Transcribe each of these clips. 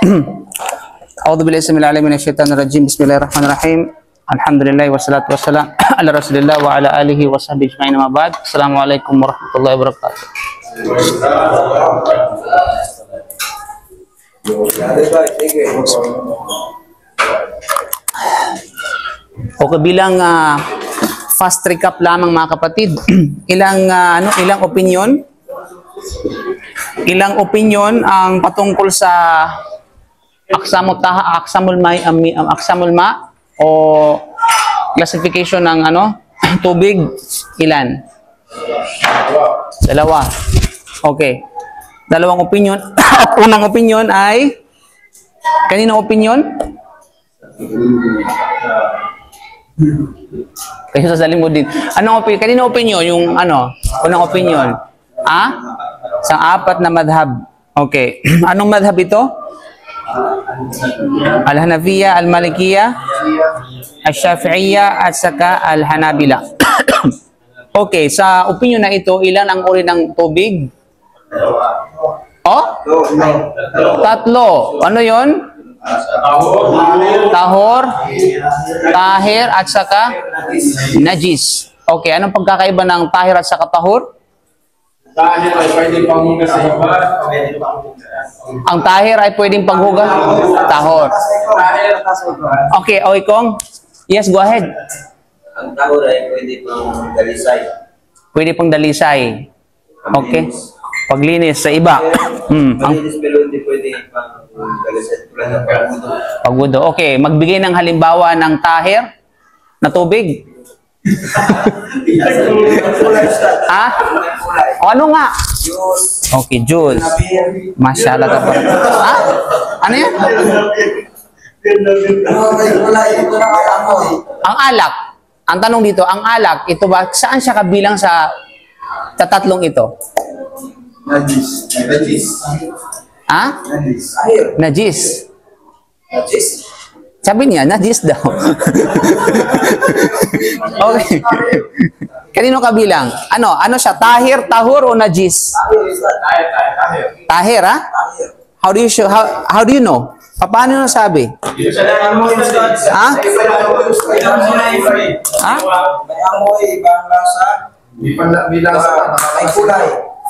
A'udzu billahi samil alim minasyaitonir rajim. Bismillahirrahmanirrahim. Alhamdulillah wassalatu wassalam ala Rasulillah wa ala alihi wa sahbihi ajma'in. Amma ba'd. Assalamualaikum warahmatullahi wabarakatuh. Okay, bilang fast recap lamang mga kapatid. Ilang opinion ang patungkol sa aksamul ma o classification ng tubig. Ilan? Dalawa. Okay. Dalawang opinion. Unang opinion ay kaninong opinion? Kayo sasalim mo din. Kaninong opinion? Yung unang opinion. Sa apat na madhab. Okay. Anong madhab ito? Al-Hanafiya, Al-Malikiya, Al-Shafi'iyya, at saka Al-Hanabila. Okay, sa opinion na ito, ilan ang uri ng tubig? Tatlo. Ano yon? Tahor, tahir, at saka najis. Okay, anong pagkakaiba ng tahir at saka tahor? Tahir ay pwedeng panghugas sa iba. Ang tahir ay pwedeng panghugas? Tahor. Okay, Kong. Yes, go ahead. Ang tahor ay pwede pang dalisay. Pwede pang dalisay. Okay. Paglinis sa iba. Paglinis pero hindi pwede pang dalisay. Pagwudo. Okay, magbigay ng halimbawa ng tahir na tubig. Ano nga? Okay, juice. Masyaallah ka pa. Ano yan? Ang alak. Ang tanong dito, ang alak, ito ba, saan siya kabilang sa tatlong ito? Najis. Najis. Najis. Sabi niya, najis daw. Okay. Kanino kabilang? Ano siya? Tahir, tahur, o najis? Tahir, ha? How do you know? Paano nasabi? Ha?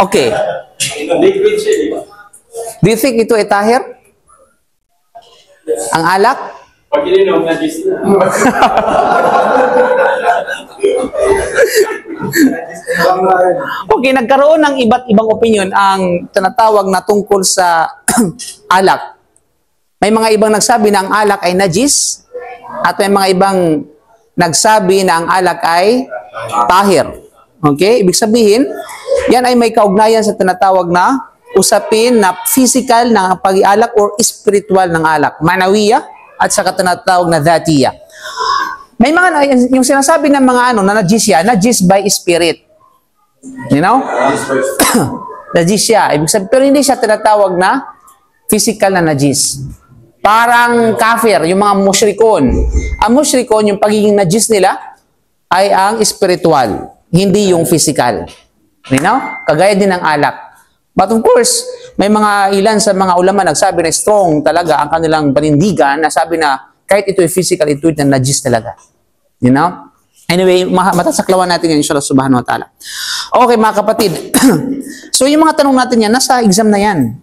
Okay. Do you think ito ay tahir? Ang alak? Pag ininom, najis na. Okay, nagkaroon ng iba't ibang opinion ang tinatawag na tungkol sa alak. May mga ibang nagsabi na ang alak ay najis at may mga ibang nagsabi na ang alak ay tahir. Okay? Ibig sabihin, yan ay may kaugnayan sa tinatawag na usapin na physical ng pag-ialak or spiritual ng alak. Manawiya at saka tinatawag na dhatiya. May mga, yung sinasabi ng mga na najis yan, najis by spirit. You know? Najis siya. Pero hindi siya tinatawag na physical na najis. Parang kafir, yung mga mushrikon. Ang mushrikon, yung pagiging najis nila, ay ang spiritual, hindi yung physical. You know? Kagaya din ng alak. But of course, may mga ilan sa mga ulama nagsabi na strong talaga ang kanilang panindigan na sabi na kahit ito ay physical, ito ay najis talaga. You know? Anyway, matasaklawan natin yan, inshallah subhanahu wa ta'ala. Okay, mga kapatid. So, yung mga tanong natin yan, nasa exam na yan.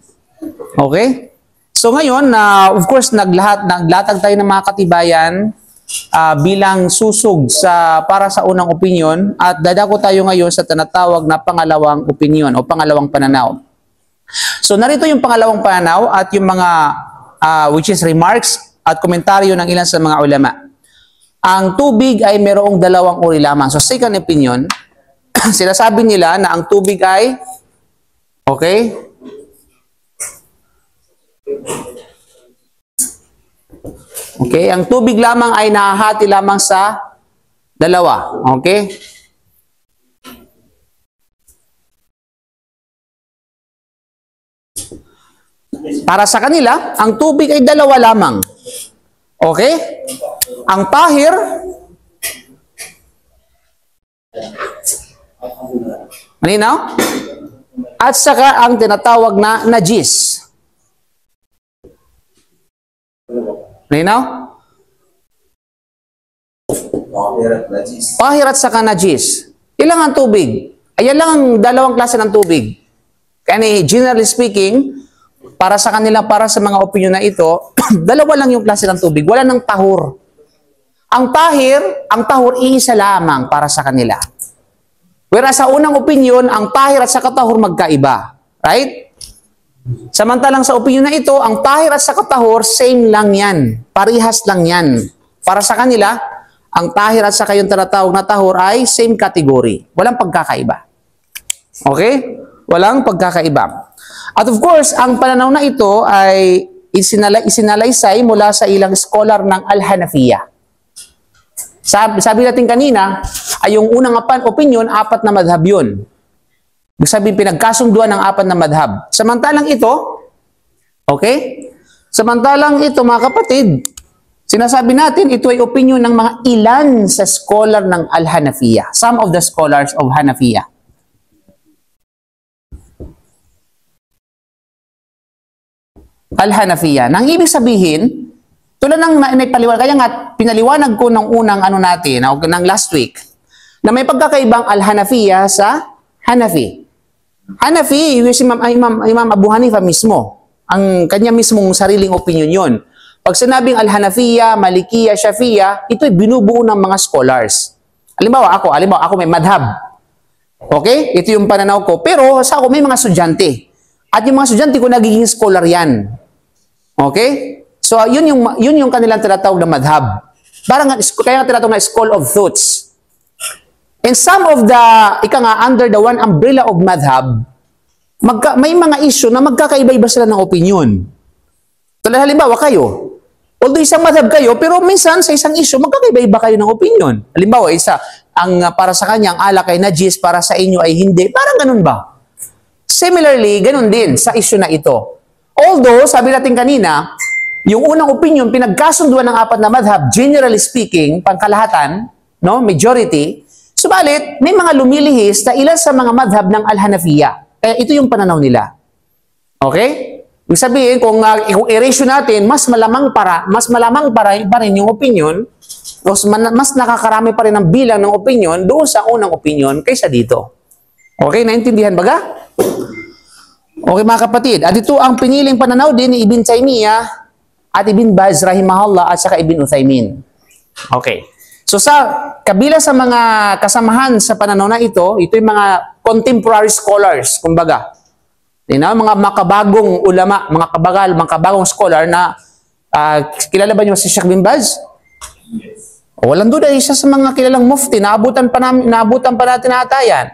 Okay? So, ngayon, of course, naglatag tayo ng mga katibayan bilang susog para sa unang opinion at dadako tayo ngayon sa tinatawag na pangalawang opinion o pangalawang pananaw. So narito yung pangalawang pananaw at yung mga which is remarks at komentaryo ng ilan sa mga ulama. Ang tubig ay mayroong dalawang uri lamang. So second opinion, sinasabi nila na ang tubig ay okay? Okay, ang tubig lamang ay nahahati lamang sa dalawa. Okay? Para sa kanila, ang tubig ay dalawa lamang. Okay? Ang tahir, malinaw? At saka ang tinatawag na najis. Linaw? Tahir at najis. Tahir at saka najis. Ilang ang tubig? Ayan lang ang dalawang klase ng tubig. Kaya generally speaking, para sa kanila, para sa mga opinion na ito, dalawa lang yung klase ng tubig. Wala ng tahur. Ang tahur, iisa lamang para sa kanila. Whereas sa unang opinion, ang tahir at saka tahur magkaiba. Right? Samantalang sa opinion na ito, ang tahir at saka tahur, same lang yan. Parihas lang yan. Para sa kanila, ang tahir at saka yung tinatawag na tahur ay same category. Walang pagkakaiba. Okay? Walang pagkakaiba. At of course, ang pananaw na ito ay isinalaysay mula sa ilang scholar ng Al-Hanafiya. Sabi natin kanina, ay yung unang opinion, 4 na madhab yun. Ibig sabihin, pinagkasunduan ng 4 na madhab. Samantalang ito, okay? Samantalang ito, mga kapatid, sinasabi natin, ito ay opinion ng mga ilan sa scholar ng Al-Hanafiya. Some of the scholars of Hanafiya. Al-Hanafiya. Nang ibig sabihin, tulad ng naipaliwanag, kaya nga pinaliwanag ko ng unang ng last week, na may pagkakaibang Al-Hanafiya sa Hanafi. Hanafi, yung si Imam Abu Hanifa mismo, ang kanya mismong sariling opinion yun. Pag sinabing Al-Hanafiya, Malikiya, Shafiya, ito'y binubuo ng mga scholars. Halimbawa ako may madhab. Okay? Ito yung pananaw ko. Pero sa ako may mga estudyante. At yung mga estudyante ko nagiging scholar yan. Okay? So, yun yung kanilang tinatawag na madhab. Kaya tinatawag na school of thoughts. And some of the, under the one umbrella of madhab, may mga issue na magkakaiba-iba sila ng opinion. Tulad halimbawa kayo, although isang madhab kayo, pero minsan sa isang issue, magkakaiba-iba kayo ng opinion. Halimbawa, para sa kanya, ang alak ay najis, para sa inyo ay hindi. Parang ganun ba? Similarly, ganun din sa issue na ito. Although, sabi natin kanina, yung unang opinion, pinagkasunduan ng 4 na madhab, generally speaking, pangkalahatan, no, majority, subalit, may mga lumilihis na ilan sa mga madhab ng Al-Hanafiya. Kaya ito yung pananaw nila. Okay? Ibig sabihin, kung i-ratio natin, mas malamang pa rin yung opinion, mas nakakarami pa rin ang bilang ng opinion doon sa unang opinion kaysa dito. Okay? Naintindihan baga? Okay mga kapatid, at ito ang piniling pananaw din ni Ibn Taymiyyah at Ibn Baz rahimahullah at saka Ibn Uthaymin. Okay. So kabila sa mga kasamahan sa pananaw na ito yung mga contemporary scholars, kumbaga. Mga makabagong ulama, mga makabagong scholar na kilala ba niyo si Sheikh Bin Baz? Walang duda, isa sa mga kilalang mufti, naabutan pa natin ata yan.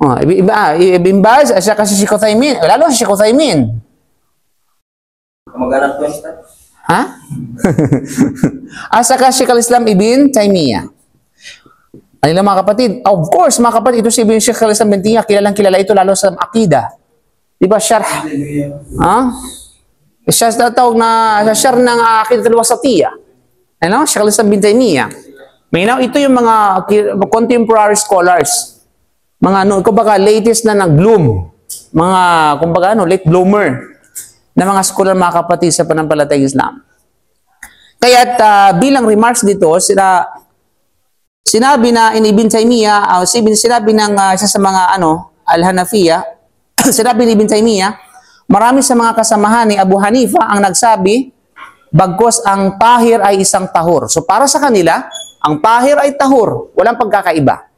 Ibn Baz, at saka si Sheikh Uthaymin. Lalo si Sheikh Uthaymin. Kamag-anak ko yung start. Ha? At saka Sheikh al-Islam Ibn Taymiyyah. Ano mga kapatid? Of course, mga kapatid, ito si Sheikh al-Islam Ibn Taymiyyah, kilala ito lalo sa Aqidah. Di ba, syarh? Siya tatawag na syarh ng Aqidah al-Wasatiyah. Ano? Sheikh al-Islam Ibn Taymiyyah. Ito yung mga contemporary scholars. Mga kumbaga latest na nag-bloom, mga kumbaga late bloomer na mga scholar mga kapatid sa panampalatayang Islam. Kaya bilang remarks dito, sinabi na in Ibn Taymiyyah, sinabi ng isa sa mga Al-Hanafiya, sinabi ni Ibn Taymiyyah, marami sa mga kasamahan ni Abu Hanifa ang nagsabi, bagkos ang tahir ay isang tahur. So para sa kanila, ang tahir ay tahur, walang pagkakaiba.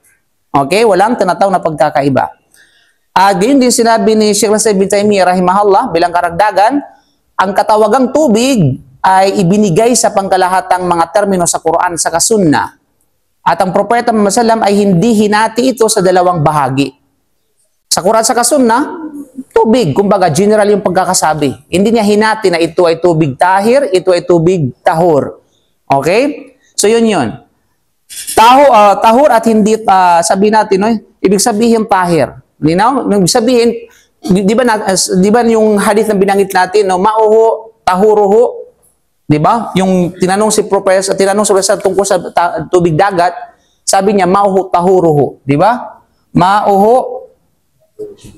Okay? Walang tinatawag na pagkakaiba. Gayon din sinabi ni Sheikh al-Islam Ibn Taymiyyah rahimahullah bilang karagdagan, ang katawagang tubig ay ibinigay sa pangkalahatang mga termino sa Quran sa Sunnah. At ang Propeta Muhammad sallam ay hindi hinati ito sa dalawang bahagi. Sa Quran sa Sunnah, tubig, kumbaga general yung pagkakasabi. Hindi niya hinati na ito ay tubig tahir, ito ay tubig tahur. Okay? So yun. Tahur at hindi, sabihin natin, ibig sabihin tahir. Ibig sabihin, di ba yung hadith na binanggit natin, mauho, tahuruhu, di ba? Yung tinanong si Professor tungkol sa tubig dagat, sabi niya, mauho, tahuruhu. Di ba? Mauho,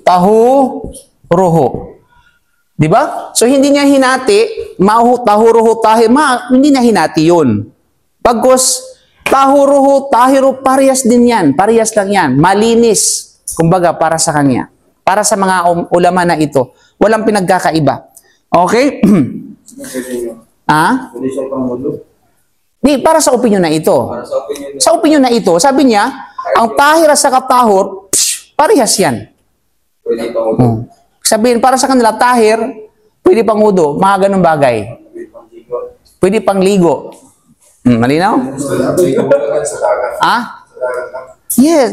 tahuruhu. Di ba? So hindi niya hinati tahuruhu, tahir, hindi na hinati yun. Pagkos, tahuruhu, tahiru, parehas din yan. Parehas lang yan. Malinis. Kumbaga, para sa kanya. Para sa mga ulama na ito. Walang pinagkakaiba. Okay? Hindi siya pangulo. Para sa opinion na ito. Para sa opinion niya. Sa opinion na ito, sabi niya, ang tahir at saka tahur, parehas yan. Pwede pangulo. Sabihin, para sa kanila, tahir, pwede pang udo, mga ganun bagay. Pwede pangligo. Pwede pang ligo. Malinaw? Ah? Yes.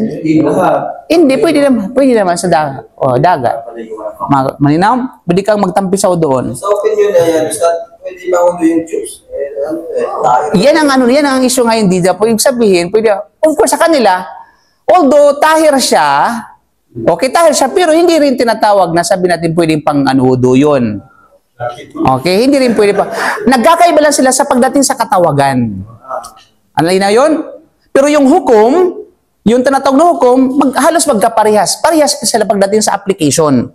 Hindi, pwede naman sa dagat. Dagat. Malinaw? Pwede kang magtampisaw doon. Sa opinion na yan, pwede pangulo yung Diyos. Yan ang issue ngayon dito. Pwede sabihin, pwede, of course, sa kanila, although tahir siya, tahir siya, pero hindi rin tinatawag na sabi natin pwedeng pang anudo yun. Okay, hindi rin pwede pa. Nagkakaiba lang sila sa pagdating sa katawagan. Ano na yun? Pero yung hukom, yung tinatawag na hukom, halos magkaparehas. Parehas sila pagdating sa application.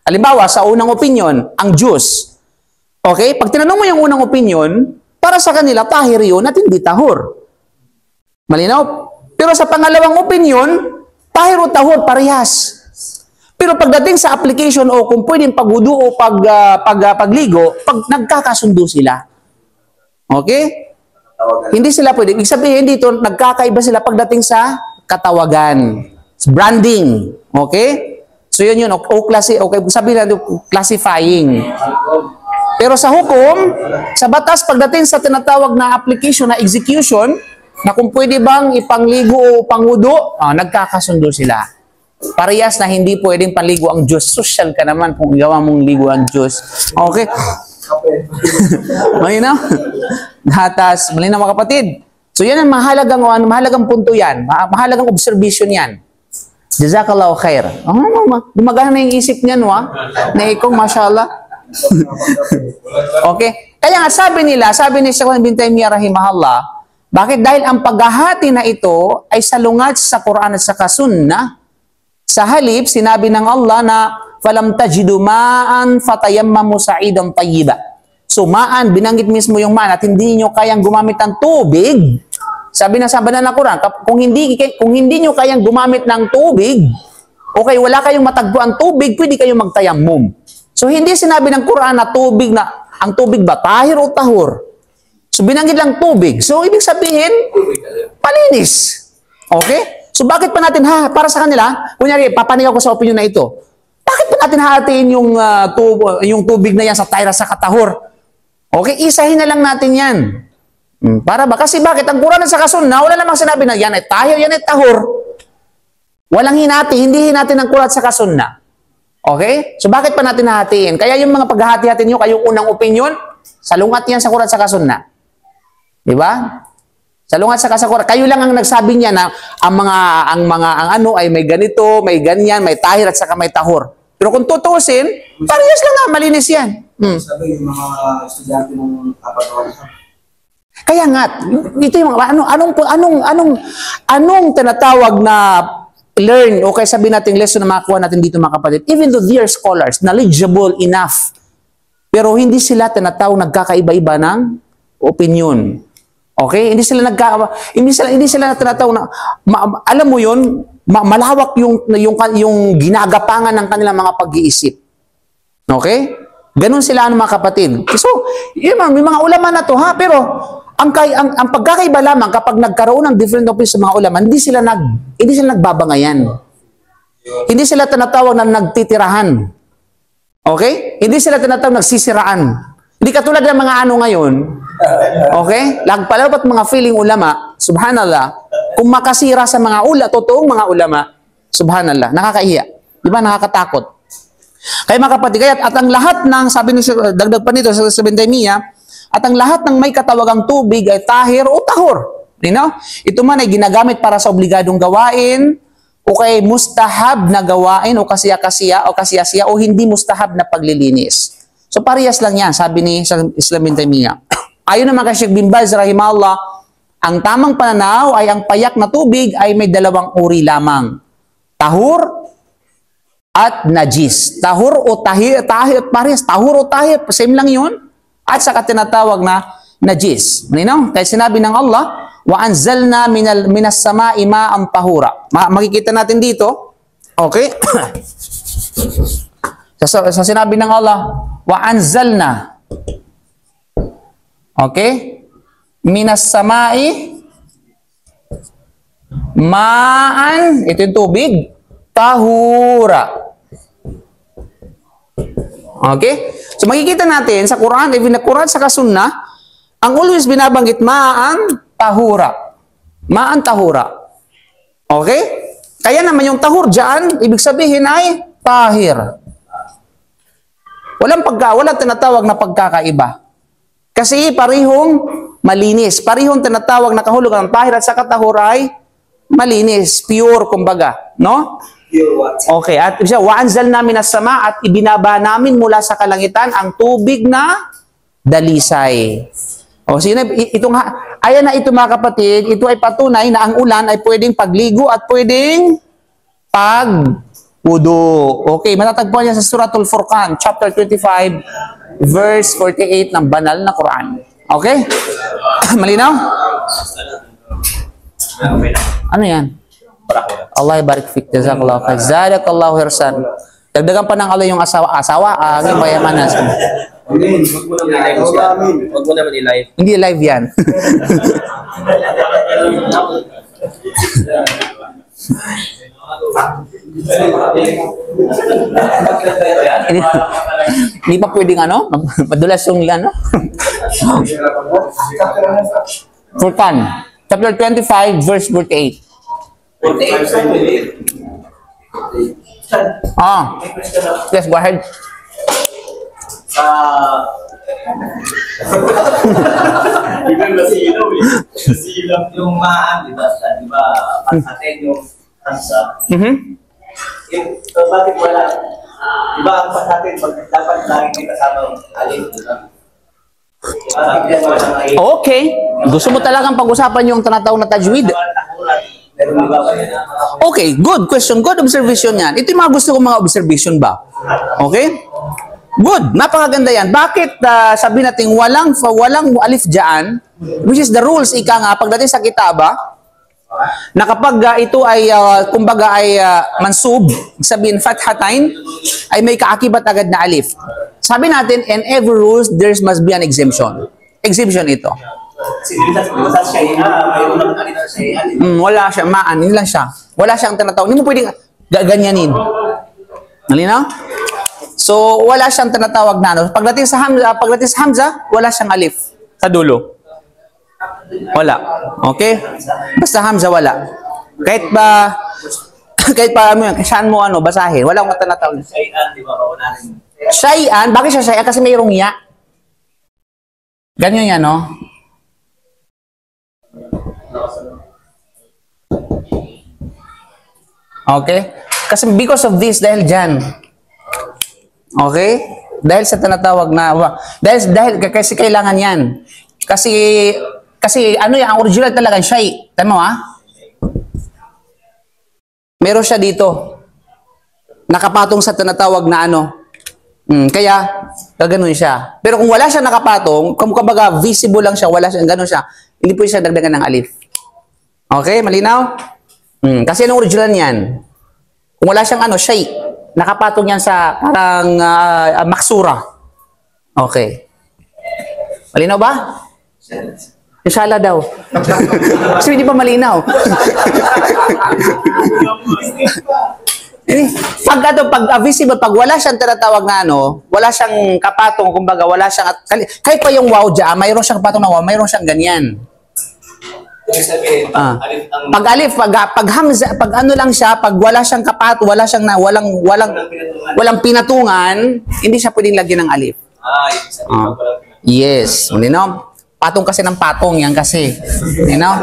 Halimbawa, sa unang opinion, ang Diyos. Okay? Pag tinanong mo yung unang opinion, para sa kanila, tahir yun at hindi tahor. Malinaw? Pero sa pangalawang opinion, tahir o tahor, parehas. Pero pagdating sa application o kung pwedeng paghudo o pagligo, nagkakasundo sila. Okay? Hindi sila pwede. Ibig sabihin dito, nagkakaiba sila pagdating sa katawagan. Branding. Okay? So yun. Okay, sabihin natin, classifying. Pero sa hukom, sa batas, pagdating sa tinatawag na application na execution, na kung pwede bang ipangligo o panghudo, nagkakasundo sila. Parehas na hindi pwedeng panligo ang Diyos. Social ka naman kung gawa mong ligo ang Diyos. Okay? Malinaw? Hatas. Malinaw mga kapatid. So yan ang mahalagang punto yan. Mahalagang observation yan. Jazakallahu khair. Gumagana na yung isip niyan, na ikong mashallah. Okay? Kaya nga sabi ni Shaykh bin Taymiyah rahimahullah, bakit? Dahil ang paghahati na ito ay salungat sa Quran at sa Sunnah. Sa halip, sinabi ng Allah na falam tajidu ma'an fatayammamu sa'idan tayyiba. So ma'an, binanggit mismo yung ma'an at hindi nyo kayang gumamit ng tubig. Sabi na sa banal na Quran, kung hindi nyo kayang gumamit ng tubig, okay, wala kayong matagpuan tubig, pwede kayong magtayammum. So hindi sinabi ng Quran na ang tubig ba tahir o tahur? So binanggit lang tubig. So ibig sabihin, palinis. Okay? So bakit pa natin, para sa kanila, kunyari, papanigaw ko sa opinion na ito, bakit pa natin hatiin yung tubig na yan sa tahir sa katahur? Okay, isahin na lang natin yan. Para ba? Kasi bakit? Ang Quran at sa Sunnah, wala namang sinabi na yan ay tahir, yan ay tahur. Walang hindi hinati ng Quran at sa Sunnah. Okay? So bakit pa natin hatiin? Kaya yung mga paghahati-hati nyo, kayong unang opinion, salungat yan sa Quran at sa Sunnah. Diba? Salungat sa kasakura. Kayo lang ang nagsabi niya na ang ano ay may ganito, may ganyan, may tahir at saka may tahor. Pero kung tutuusin, parehas lang na, malinis yan. Sabi yung mga estudyante ng kapatid. Kaya nga, ito yung anong tinatawag na learn o kaya sabihin natin lesson na makakuha natin dito mga kapatid. Even though they are scholars, knowledgeable enough, pero hindi sila tinatawag nagkakaiba-iba ng opinion. Okay? Hindi sila tinatawag na alam mo 'yun, malawak yung ginagapangan ng kanilang mga pag-iisip. Okay? Ganun sila mga kapatid. So, may mga ulama na to pero ang pagkakaiba lamang kapag nagkaroon ng different opinions sa mga ulama, hindi sila nagbabangayan. Hindi sila tinatawag na nagtitirahan. Okay? Hindi sila tinatawag nagsisiraan. Hindi katulad ng mga ano ngayon. Okay? Lagpalapat mga feeling ulama, subhanallah, kung makasira sa mga totoong mga ulama, subhanallah, nakakahiya. Di ba? Nakakatakot. Kaya mga kapatid, at ang lahat ng, sabi ni dagdag pa nito sa Ibn Taymiyah, at ang lahat ng may katawagang tubig ay tahir o tahor. You know? Ito man ay ginagamit para sa obligadong gawain, o kay mustahab na gawain, o kasiya-kasiya, o hindi mustahab na paglilinis. So parehas lang yan, sabi ni Islam bin Taymiyah. Ayon naman kay Sheikh bin Baz rahimahullah, ang tamang pananaw ay ang payak na tubig ay may dalawang uri lamang. Tahur at najis. Tahur o tahir, parehas. Tahur o tahir, same lang yun. at saka tinatawag na najis. Malinaw? Kaya sinabi ng Allah, wa anzalna minas sama'i ma'an tahura. Makikita natin dito. Okay? sa sinabi ng Allah, wa anzalna. Okay? Minas sama'i ma'an, ito yung tubig, tahura. Okay? So makikita natin sa Quran, even na Quran sa Sunnah, ang always binabanggit ma'an tahura. Ma'an tahura. Okay? Kaya naman yung tahur dyan, ibig sabihin ay tahir. Walang tinatawag na pagkakaiba. Kasi parihong malinis. Parihong tinatawag na kahulugan ng tahir at sa katahur ay malinis, pure kumbaga, no? Pure what? Okay, at siya, wa'anzal namin as sama at ibinaba namin mula sa kalangitan ang tubig na dalisay. O sino, ayan na ito mga kapatid, ito ay patunay na ang ulan ay pwedeng pagligo at pwedeng pagwudu. Okay, matatagpuan niya sa Suratul Furqan, chapter 25, verse 48 ng banal na Quran. Okay? Malinaw? Ano yan? Allah barik fik, jazakallahu khair. Jazakallahu khairan. Dagdagan pa ng Allah yung asawa, ang mayamanan. Huwag mo naman i-live. Hindi live yan. Hindi pa pwedeng madulas yung Furqan, chapter 25, verse 48. Yes, go ahead. Yung maan, di ba, pag-atin yung hansa. Bakit wala? Di ba, ang pag-atin, dapat lagi may kasamang alin, di ba? Okay. Gusto mo talagang pag-usapan yung tinatawag na tajwid? Okay, good question. Good observation yan. Ito yung mga gusto kong mga observation ba? Okay? Good. Napakaganda yan. Bakit sabi natin walang alif dyan, which is the rules, ika nga, pagdating sa kitaba, na kapag ito ay, kumbaga ay mansub, sabihin fathatain, ay may kaakibat agad na alif. Sabi natin, in every rules, there must be an exemption. Exemption ito. Wala siya, maan, yun lang siya. Wala siyang tinatawag. Hindi mo pwedeng gaganyanin. Malinaw? So, wala siyang tinatawag na. Pagdating sa Hamza, wala siyang alif sa dulo. Wala. Okay? Basta Hamza, wala. Kahit pa saan mo basahin, wala akong tinatawag. Shay'an, bakit siya shay'an? Kasi mayroong ya. Ganyan yan, no? Okay? Kasi because of this, dahil dyan. Okay? Dahil sa tinatawag na, kasi kailangan yan. Kasi ano yan, ang original talaga, shay. Tama mo, meron siya dito. Nakapatong sa tinatawag na kaya, gano'n siya. Pero kung wala siya nakapatong, kung kumbaga visible lang siya, wala siya, gano'n siya, hindi po siya dagdagan ng alif. Okay? Malinaw? Kasi anong original niyan? Kung wala siyang shay, nakapatong yan sa parang maksura. Okay. Malinaw ba? Inshallah daw. Kasi hindi pa malinaw. Pag visible, pag wala siyang tinatawag na wala siyang kapatong, kumbaga wala siyang, kahit pa yung waw dyan, mayroon siyang kapatong na waw, mayroon siyang ganyan. Pag alif, pag hamza, pag lang siya, pag wala siyang kapat, walang pinatungan, hindi siya pwedeng lagyan ng alif. Yes, no? Patong kasi ng patong yan kasi. You know?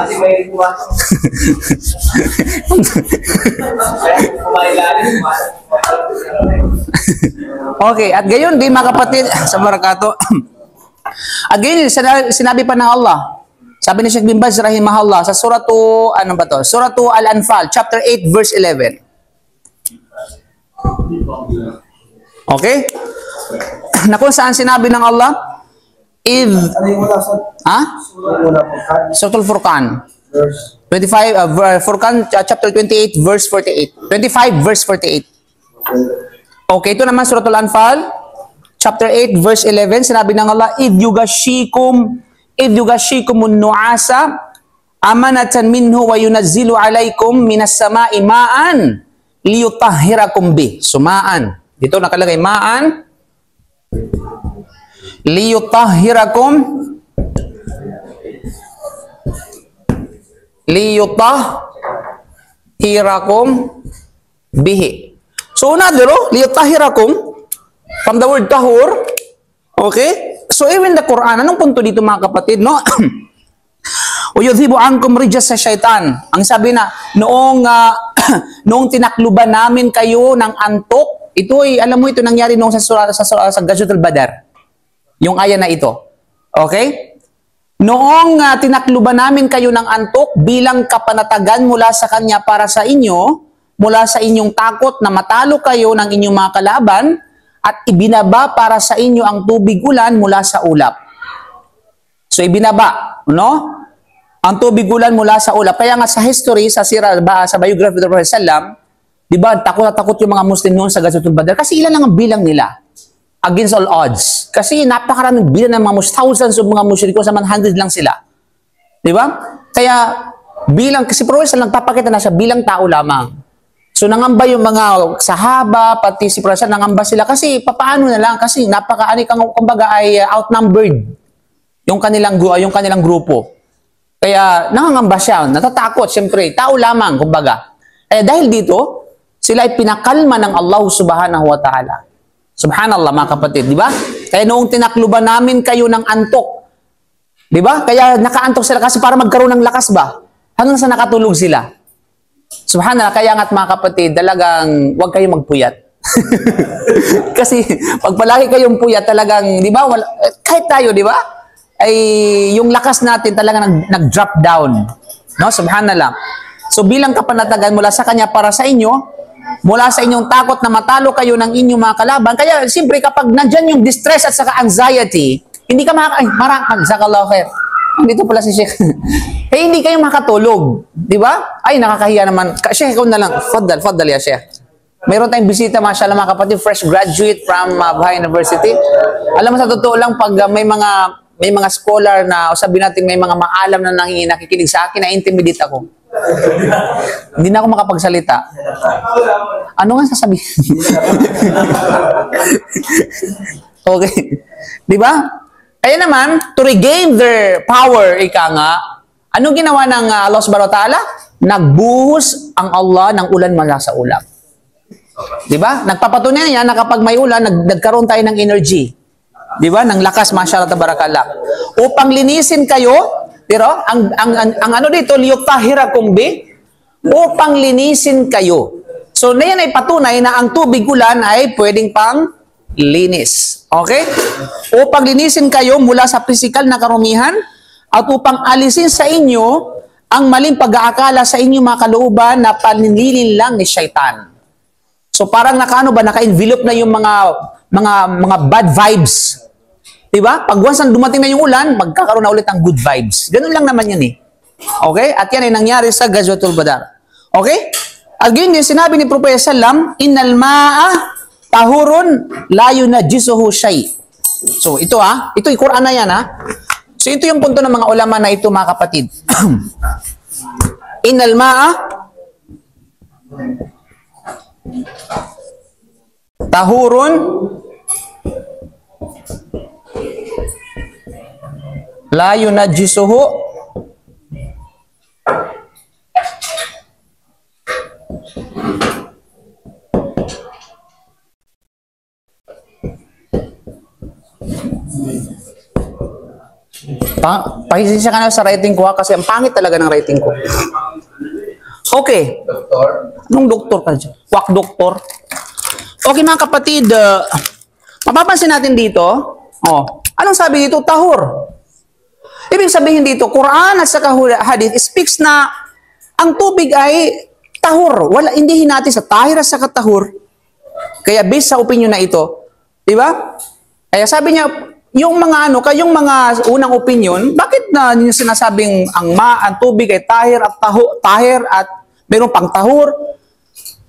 Okay, at gayon din mga kapatid sa barakato. At gayon sinabi pa ng Allah. Sabi ni Sheikh bin Baz rahimahullah sa suratu Suratu Al-Anfal chapter 8 verse 11. Okay? Na kung saan sinabi ng Allah, Id, Ano yung wala sa ha? wala po kan? Suratul Furqan. Verse. 25, Furqan, chapter 28, verse 48. 25, verse 48. Okay, ito naman Suratul Anfal, chapter 8, verse 11. Sinabi ng Allah, Id yugashikum nu'asa, amanatan minhu wa yunazzilu alaykum minas sama'i ma'an liyutahhirakum bih. Sumaan. Dito nakalagay ma'an liyutahhirakum bihi. So another, liyutahhirakum from the word tahur. Okay? So even the Quran, anong punto dito mga kapatid, no? Uyudhibu ankum rijas sa syaitan. Ang sabi na, noong tinakluban namin kayo ng antok, ito ay, alam mo ito nangyari noong sa Ghazwatul Badar. Yung aya na ito. Okay? Noong tinakluban namin kayo ng antok bilang kapanatagan mula sa kanya para sa inyo, mula sa inyong takot na matalo kayo ng inyong mga kalaban, at ibinaba para sa inyo ang tubig ulan mula sa ulap. So ibinaba, no? Ang tubig ulan mula sa ulap. Kaya nga sa history, sa biography of the Prophet Sallam, di ba, takot na takot yung mga Muslim noon sa Ghazwatul Badr kasi ilan lang ang bilang nila against all odds. Kasi napakaraming bilang ng mga thousands of mga musyriko, sa 100 lang sila. Di ba? Kaya bilang, kasi Prophet Sallam nagpapakita na siya bilang tao lamang. So nangamba yung mga sahaba, pati si Prophet Sallam, nangamba sila kasi papaano na lang, kasi kumbaga ay outnumbered yung kanilang grupo. Kaya nangangamba siya, natatakot, siyempre, tao lamang, kumbaga. Kaya dahil dito, sila ay pinakalma ng Allah subhanahu wa ta'ala. Subhanallah mga kapatid, di ba? Kaya noong tinakluban namin kayo ng antok, di ba? Kaya nakaantok sila kasi para magkaroon ng lakas ba? Hanggang sa nakatulog sila. Subhanallah, kaya nga't mga kapatid, talagang huwag kayong magpuyat. Kasi pag palagi kayong puyat, talagang, di ba? Kahit tayo, di ba? Ay yung lakas natin talaga nag-drop down. No? Subhanallah. So bilang kapanatagan mula sa Kanya para sa inyo, mula sa inyong takot na matalo kayo ng inyong mga kalaban, kaya siyempre kapag nandyan yung distress at saka anxiety, hindi ka jazakallahu khair. Dito pala si Sheikh. Hindi kayo makatulog. Di ba? Ay, nakakahiya naman. Sheikh, ikaw na lang. Faddal ya Sheikh. Mayroon tayong bisita, mashallah mga kapatid, fresh graduate from Baha'i University. Alam mo, sa totoo lang, pag may mga scholar na, o sabi natin may mga maalam na nakikinig sa akin, na-intimidate ako. Hindi na ako makapagsalita. Ano nga sasabihin? Okay. Di ba? Kaya naman, to regain their power, ika nga, anong ginawa ng Allah subhanahu wa ta'ala? Nagbuhos ang Allah ng ulan mula sa ulap. Di ba? Nagpapatunay yan na kapag may ulan, nagkaroon tayo ng energy. Di ba? Ng lakas, mashallah tabarakallah. Upang linisin kayo, pero ang ano dito, liyutahhirakum bih, upang linisin kayo. So, na yan ay patunay na ang tubig ulan ay pwedeng pang linis. Okay? Upang linisin kayo mula sa pisikal na karumihan at upang alisin sa inyo ang maling pag-aakala sa inyong mga kalooban na paninilin lang ni Shaitan. So parang naka-envelope na yung mga bad vibes. 'Di ba? Pag once dumating na yung ulan, magkakaroon na ulit ng good vibes. Ganun lang naman 'yan eh. Okay? At yan ay nangyari sa Ghazwatul Badar. Okay? At yun din, sinabi ni Prophet Sallam, innal ma'a tahurun la yunajjisuhu shay. So ito ito yung Quran na yan So ito yung punto ng mga ulama na ito mga kapatid. Innal ma'a tahurun la yunajjisuhu Pahisensya ka na sa writing ko kasi ang pangit talaga ng writing ko. Okay. Doktor. Anong doktor ka dyan? Wak doktor. Okay mga kapatid, mapapansin natin dito, anong sabi dito? Tahur. Ibig sabihin dito, Quran at saka hadith speaks na ang tubig ay tahur. Hindi natin sa tahir at saka tahur. Kaya based sa opinion na ito, di ba? Kaya sabi niya, yung mga kayong mga unang opinion, bakit na yung sinasabing ang tubig ay tahir at meron pang tahur?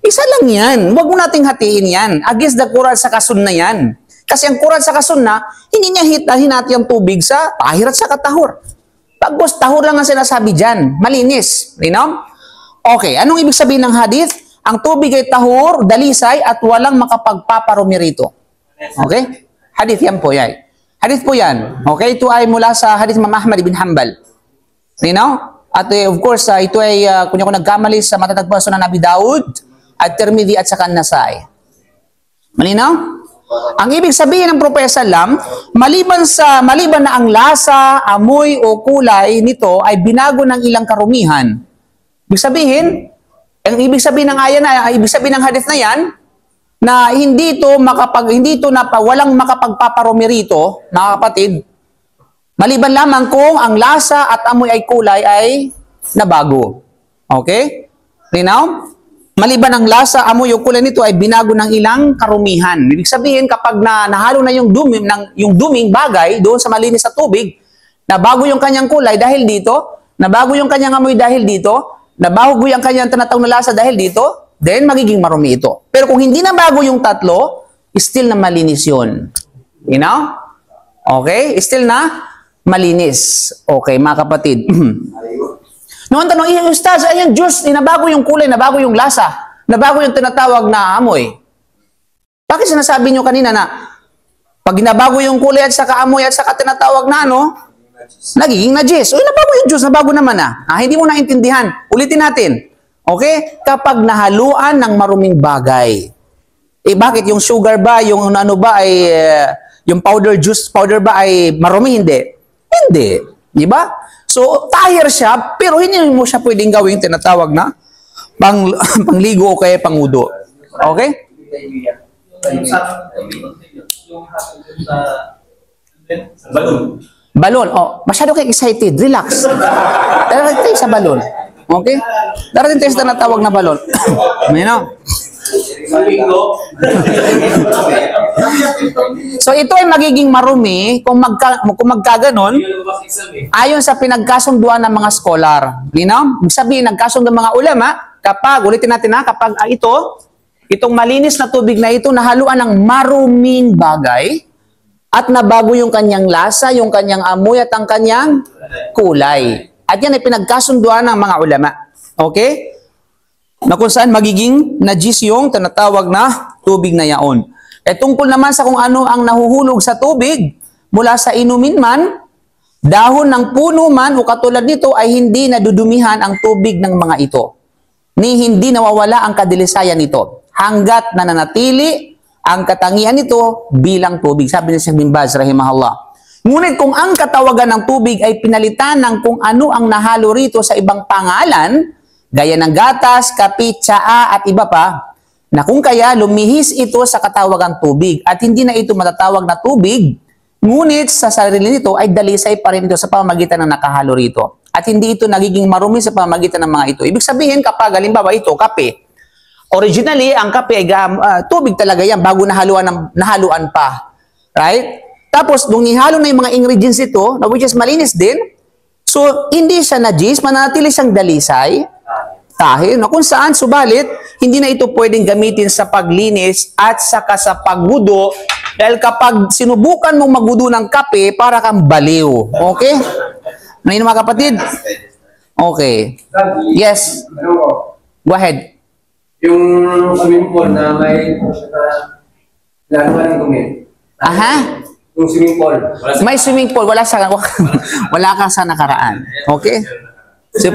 Isa lang yan. Huwag mo nating hatiin yan. Against the Quran sa kasunna yan. Kasi ang Quran sa kasunna, hindi niya hinati ang tubig sa tahir at sa katahur. Pagkos tahur lang ang sinasabi dyan. Malinis. You know? Okay, anong ibig sabihin ng hadith? Ang tubig ay tahur, dalisay, at walang makapagpaparumi rito. Okay? Hadith yan po yan. Hadith po yan. Okay? Ito ay mula sa hadith Imam Ahmad ibn Hanbal. You know? At of course, ito ay kung ako nagkamali sa matatagpuan sa Sunan Abi Daud, at Tirmidhi at saka Nasai. Malinaw? Ang ibig sabihin ng Propeta Salam, maliban na ang lasa, amoy o kulay nito ay binago ng ilang karumihan. Ibig sabihin, ang ibig sabihin ng ibig sabihin ng hadith na yan, na walang makapagpaparumi rito, mga kapatid, maliban lamang kung ang lasa at amoy ay kulay ay nabago. Okay? Malinaw? Maliban ang lasa, amoy o kulay nito ay binago ng ilang karumihan. Ibig sabihin, kapag nahalo na yung duming bagay doon sa malinis sa tubig, nabago yung kanyang kulay dahil dito, nabago yung kanyang amoy dahil dito, nabago yung kanyang tinatawag na lasa dahil dito, then magiging marumi ito. Pero kung hindi na bago yung tatlo, still na malinis yun. You know? Okay? Still na malinis. Okay, mga kapatid. Noon tanong, Ustaz, ayan, Diyos, nabago yung kulay, nabago yung lasa, nabago yung tinatawag na amoy. Bakit sinasabi nyo kanina na pag nabago yung kulay at saka amoy at saka tinatawag na nagiging najis? O, nabago yung Diyos, nabago naman na. Hindi mo naintindihan. Ulitin natin. Okay? Kapag nahaluan ng maruming bagay. Bakit? Yung sugar ba, yung yung powder ba ay marumi? Hindi. Hindi. Di ba? So, tahir siya, pero hindi mo siya pwedeng gawing tinatawag na pangligo o kaya pangudo. Okay? Balon. Oh, masyado kayo excited. Relax. Darating tayo sa balon. Okay? Darating tayo sa tinatawag na balon. So ito ay magiging marumi kung magkaganon ayon sa pinagkasunduan ng mga scholar. Ibig sabihin, nagkasundo ng mga ulama kapag, ulitin natin kapag itong malinis na tubig na ito nahaluan ng maruming bagay at nabago yung kanyang lasa, yung kanyang amoy at ang kanyang kulay. At yan ay pinagkasunduan ng mga ulama. Okay? Na kung saan magiging najis yung tinatawag na tubig na yaon. Tungkol naman sa kung ano ang nahuhulog sa tubig mula sa inumin man, dahon ng puno man o katulad nito ay hindi nadudumihan ang tubig ng mga ito. Ni hindi nawawala ang kadilisayan nito hanggat nananatili ang katangian nito bilang tubig. Sabi ni Sheikh bin Baz rahimahullah. Ngunit kung ang katawagan ng tubig ay pinalitan ng kung ano ang nahalo rito sa ibang pangalan, gaya ng gatas, kape, tsaa at iba pa, na kung kaya lumihis ito sa katawagang tubig at hindi na ito matatawag na tubig, ngunit sa sarili nito ay dalisay pa rin ito sa pamamagitan ng nakahalo rito. At hindi ito nagiging marumi sa pamamagitan ng mga ito. Ibig sabihin, kapag halimbawa ito, kape. Originally, ang kape ay tubig talaga yan bago nahaluan pa. Right? Tapos, nung nihalo na yung mga ingredients ito, na which is malinis din, so hindi siya najis, mananatili siyang dalisay, tahir, na kung saan, subalit, hindi na ito pwedeng gamitin sa paglinis at saka sa paggudo dahil kapag sinubukan mong maggudo ng kape, para kang baliw. Okay? Ngayon mga kapatid? Okay. Yes. Go ahead. Yung swimming pool na may laruan ng dumi. Aha. Yung swimming pool. May swimming pool. Wala ka sa nakaraan. Okay? So,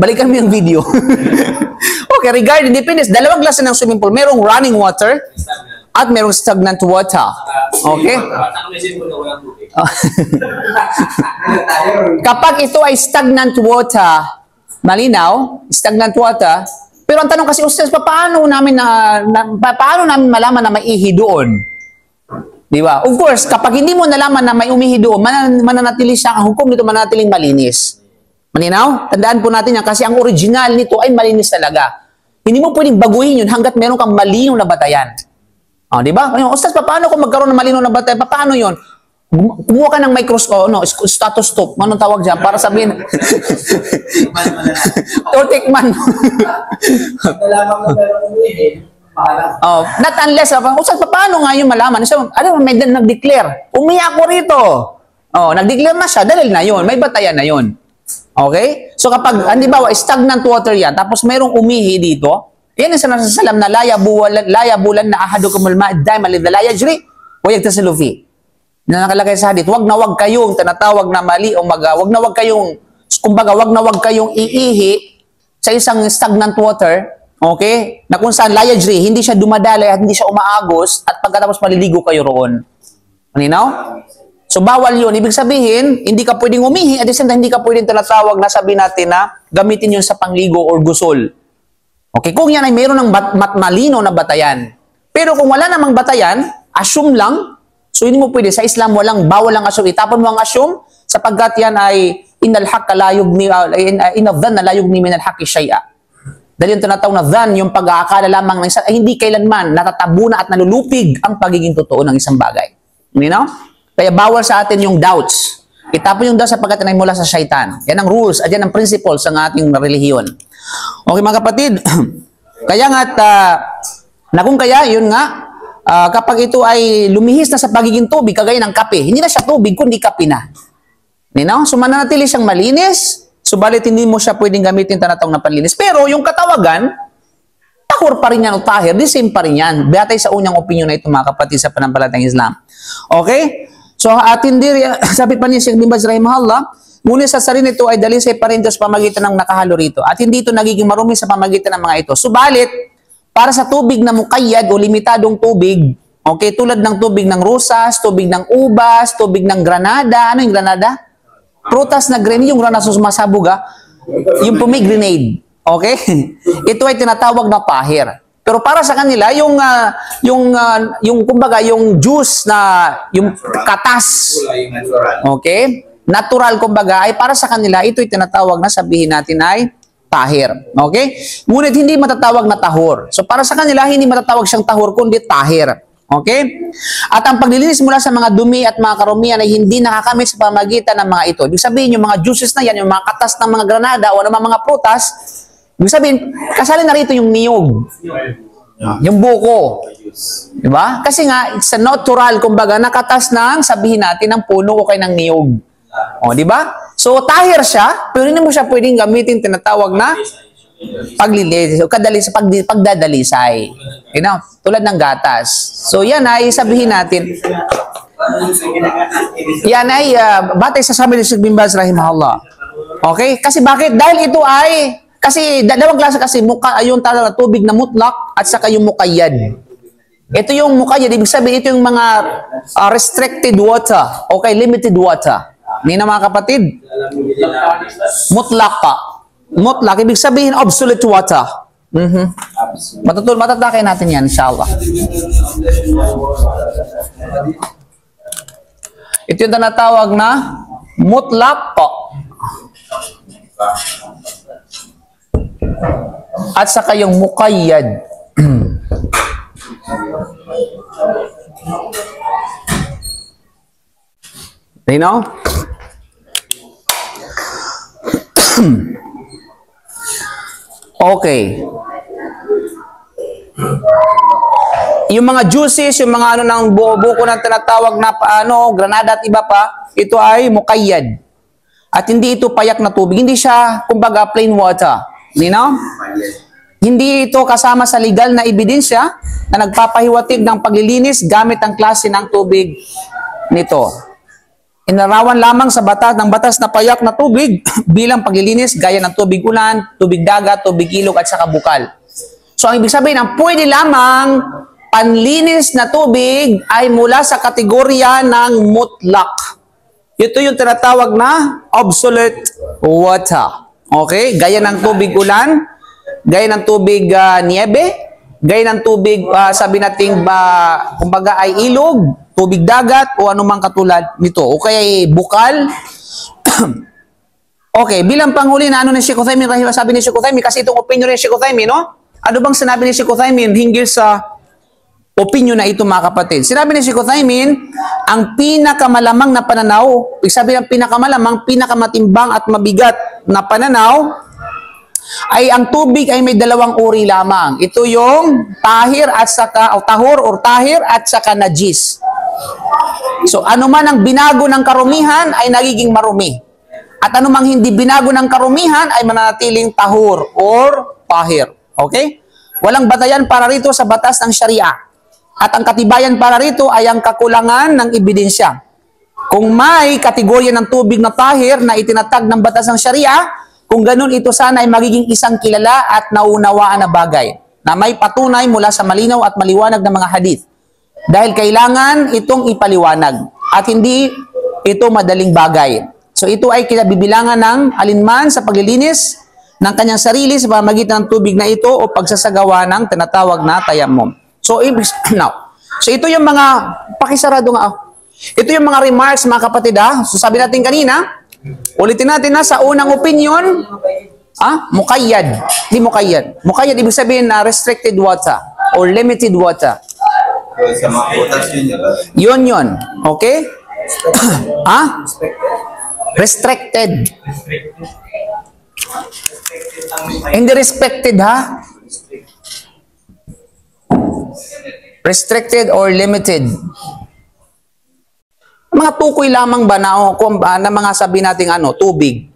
balikan mo yung video. Okay, regarding depends. Dalawang klase ng swimming pool. Merong running water at merong stagnant water. Okay? Kapag ito ay stagnant water, malinaw, stagnant water, pero ang tanong kasi, Ustaz, paano namin malaman na may ihi doon? Di ba? Of course, kapag hindi mo nalaman na may umihi doon, mananatili siya, ang hukom nito mananatiling malinis. Malinaw? Tandaan po natin yan kasi ang original nito ay malinis talaga. Hindi mo pwedeng baguhin yun hanggat meron kang malinaw na batayan. Di ba? Ustaz, paano kung magkaroon ng malinaw na batayan? Paano yun? Kumuha ka ng microscope, no, stethoscope, anong tawag dyan, para sabihin, tikman. Nalaman mo meron umihin, parang Oh, not unless, paano nga yung malaman? So, may nag-declare, umiyak ko rito. Oh, nag-declare na siya, dahil na yun, may batayan na yun. Okay? So kapag, di ba, stagnant water yan, tapos mayroong umihi dito, yan ang sinasasalam na laya bulan na ahadukumul ma'id daim alid la yajri wa yagtasilu fi. Na nakalagay sa hadith, wag kayong tinatawag na mali o wag na wag kayong iihi sa isang stagnant water, okay? Na kung saan la yajri, hindi siya dumadaloy at hindi siya umaagos at pagkatapos maliligo kayo roon. Malinaw? So, bawal yun. Ibig sabihin, hindi ka pwedeng umihi at the same time, hindi ka pwedeng tinatawag na sabi natin na gamitin yun sa pangligo or gusol. Okay? Kung yan ay mayroon ng malino na batayan. Pero kung wala namang batayan, assume lang. So, hindi mo pwede. Sa Islam, bawal ang assume. Itapon mo ang assume sapagkat yan ay inal haqqa la yugni, inadhan na la yugni min al haqqi shay'a. Dahil yung tinatawag na dhan, yung pag-aakala lamang ng isa, ay hindi kailanman natatabuna at nalulupig ang pagiging totoo ng isang bagay. You know? Kaya bawal sa atin yung doubts. Itapon yung doubts sapagkat ay mula sa syaitan. Yan ang rules at yan ang principles ng ating relihiyon. Okay mga kapatid, kaya nga't, yun nga, kapag ito ay lumihis na sa pagiging tubig, kagaya ng kape, hindi na siya tubig, kundi kape na. You know? So mananatili siyang malinis, subalit hindi mo siya pwedeng gamitin tanatong na panlinis. Pero yung katawagan, tahor pa rin yan o tahir, the same pa rin yan. Batay sa unyang opinion na ito mga kapatid sa panampalatayang Islam. Okay? So, sabi pa niya Sheikh bin Baz rahimahullah, ngunit sa sarili nito ay dalisay pa rin sa pamagitan ng nakahalo rito. At hindi ito nagiging marumi sa pamagitan ng mga ito. Subalit, para sa tubig na mukayyad o limitadong tubig, okay, tulad ng tubig ng rusas, tubig ng ubas, tubig ng granada, ano yung granada? Prutas na granada, yung granada sumasabog, yung pomegranate. Okay? Ito ay tinatawag na tahir. Pero para sa kanila, kumbaga, yung juice na, yung katas, okay? Natural, kumbaga, ay para sa kanila, ito ay tinatawag na sabihin natin ay tahir. Okay? Ngunit hindi matatawag na tahor. So, para sa kanila, hindi matatawag siyang tahor, kundi tahir. Okay? At ang paglilinis mula sa mga dumi at mga karumihan ay hindi nakakamit sa pamagitan ng mga ito. Ibig sabihin, yung mga juices na yan, yung mga katas ng mga granada o ng mga prutas, ibig sabihin, kasali na rito yung niyog. Yung buko. Diba? Kasi nga, it's a natural, kumbaga, nakatas ng, sabihin natin, ng puno o kay ng niyog. O, diba? So, tahir siya, pero hindi mo siya pwedeng gamitin, tinatawag na paglilis, o pagdadalisay. You know? Tulad ng gatas. So, yan ay, sabihin natin, yan ay, batay sa sabi ni Sheikh bin Baz rahimahullah. Okay? Kasi bakit? Dahil ito ay, kasi dalawang klase kasi yung talaga tubig na mutlak at saka yung mukayyad. Ito yung mukayyad, ibig sabihin ito yung mga restricted water, okay, limited water. Hindi na mga kapatid? Mutlak pa. Mutlak, ibig sabihin obsolete water. Matatakay natin yan, inshallah. Ito yung tinatawag na mutlak pa. At saka yung muqayyad. You know? Okay. Yung mga juices, yung mga ano ng buko ng tinatawag na granada at iba pa, ito ay muqayyad. At hindi ito payak na tubig. Hindi siya, kumbaga, plain water. You know? Hindi ito kasama sa legal na ebidensya na nagpapahiwatig ng paglilinis gamit ang klase ng tubig nito. Inarawan lamang sa batas na payak na tubig bilang paglilinis gaya ng tubig ulan, tubig dagat, tubig ilog at saka bukal. So ang ibig sabihin, ang pwede lamang panlinis na tubig ay mula sa kategorya ng mutlak. Ito yung tinatawag na obsolete water. Okay? Gaya ng tubig ulan, gaya ng tubig niebe, gaya ng tubig, sabi nating, kumbaga ay ilog, tubig dagat, o anumang katulad nito. O kaya bukal. Okay, bilang panghuli na ni Sheikh Uthaymin, sabi ni Sheikh Uthaymin, kasi itong opinion ni Sheikh Uthaymin, no? Ano bang sinabi ni Sheikh Uthaymin hinggil sa opinion na ito, mga kapatid. Sinabi ni Sheikh Uthaymin, ang pinakamalamang na pananaw, ibig sabihin ang pinakamalamang, pinakamatimbang at mabigat na pananaw, ay ang tubig ay may dalawang uri lamang. Ito yung tahir at saka, o tahur or tahir at saka najis. So, anuman ang binago ng karumihan ay nagiging marumi. At anumang hindi binago ng karumihan ay mananatiling tahur or tahir. Okay? Walang batayan para rito sa batas ng Sharia. At ang katibayan para rito ay ang kakulangan ng ebidensya. Kung may kategorya ng tubig na tahir na itinatag ng batas ng Sharia, kung ganun, ito sana ay magiging isang kilala at naunawaan na bagay na may patunay mula sa malinaw at maliwanag na mga hadith. Dahil kailangan itong ipaliwanag at hindi ito madaling bagay. So ito ay kinabibilangan ng alinman sa paglilinis ng kanyang sarili sa pamamagitan ng tubig na ito o pagsasagawa ng tinatawag na tayammum. So ito yung mga, pakisarado nga. Ito yung mga remarks, mga kapatid. So sabi natin kanina, ulitin natin na sa unang opinion, muqayyad. Di muqayyad. Muqayyad, ibig sabihin na restricted water or limited water. Sa mga butas Yun. Okay? Restricted. Hindi respected, ha? Restricted or limited. Mga tukoy lamang ba na, na mga sabi nating tubig?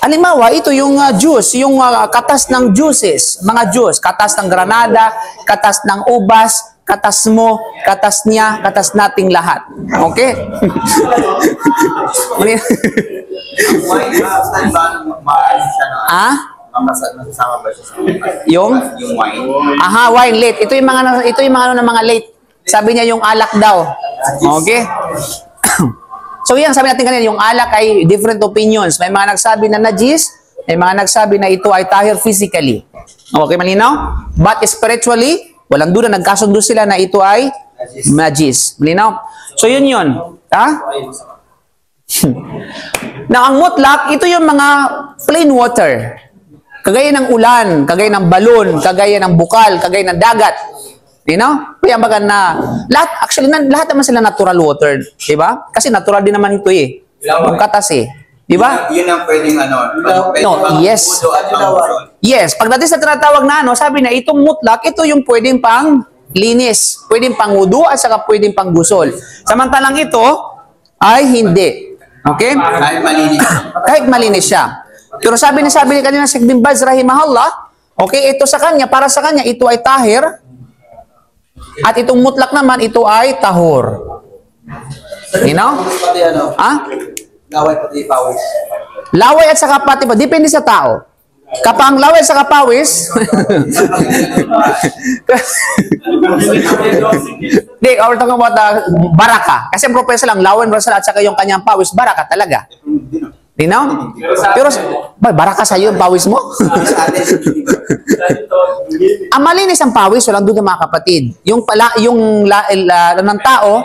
Halimbawa, ito yung juice, yung katas ng juices, mga juice, katas ng granada, katas ng ubas, katas mo, katas niya, katas nating lahat. Okay? Yung wine. wine late. Ito yung mga ng mga late. Sabi niya yung alak daw. Okay? So yan, sabi natin kanina, yung alak ay different opinions. May mga nagsabi na najis, may mga nagsabi na ito ay tahir physically. Okay, malinaw? But spiritually, walang duda, nagkasundo sila na ito ay najis. Malinaw? So yun. Now, ang mutlak, ito yung mga plain water. Kagaya ng ulan, kagaya ng balon, kagaya ng bukal, kagaya ng dagat. You know? Kaya baga na, lahat naman sila natural water. Diba? Kasi natural din naman ito eh. Yung katas eh. Diba? Yun ang pwedeng yes. Yes. Pagdating sa tinatawag na sabi na itong mutlak, ito yung pwedeng pang linis, pwedeng pang wudu at saka pwedeng pang gusol. Samantalang ito ay hindi. Okay? Kahit malinis siya. Pero sabi ni kanina Sheikh bin Baz rahimahullah, okay, ito sa kanya, para sa kanya, ito ay tahir. At itong mutlak naman, ito ay tahur. You know? Laway pati pawis. Laway at saka pati pa. Depende sa tao. Kapag laway at saka pawis, Di, we're talking about baraka. Kasi ang propesa lang, laway at saka yung kanyang pawis, baraka talaga. You know? Pero, baraka sa'yo yung pawis mo? Ang malinis ang pawis, walang doon mga kapatid. Yung ng tao,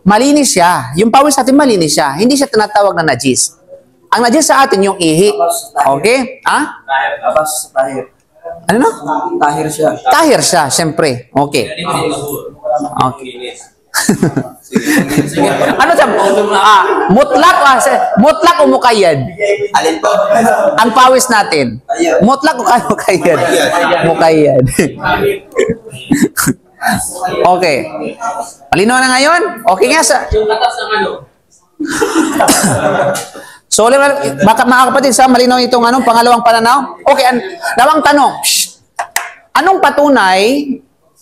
malinis siya. Yung pawis natin malinis siya. Hindi siya tinatawag na najis. Ang najis sa atin yung ihi. Okay? Abas tahir. Ano na? Tahir siya. Tahir siya, syempre. Okay. Ano siya? Mutlak o mukayyad? Alin po? Ang pawis natin. Mutlak o mukayyad? Mukayyad. Okay. Malinaw na ngayon? Okay nga sa... So, baka mga kapatid, sa malinaw itong pangalawang pananaw? Okay, dalawang tanong. Anong patunay,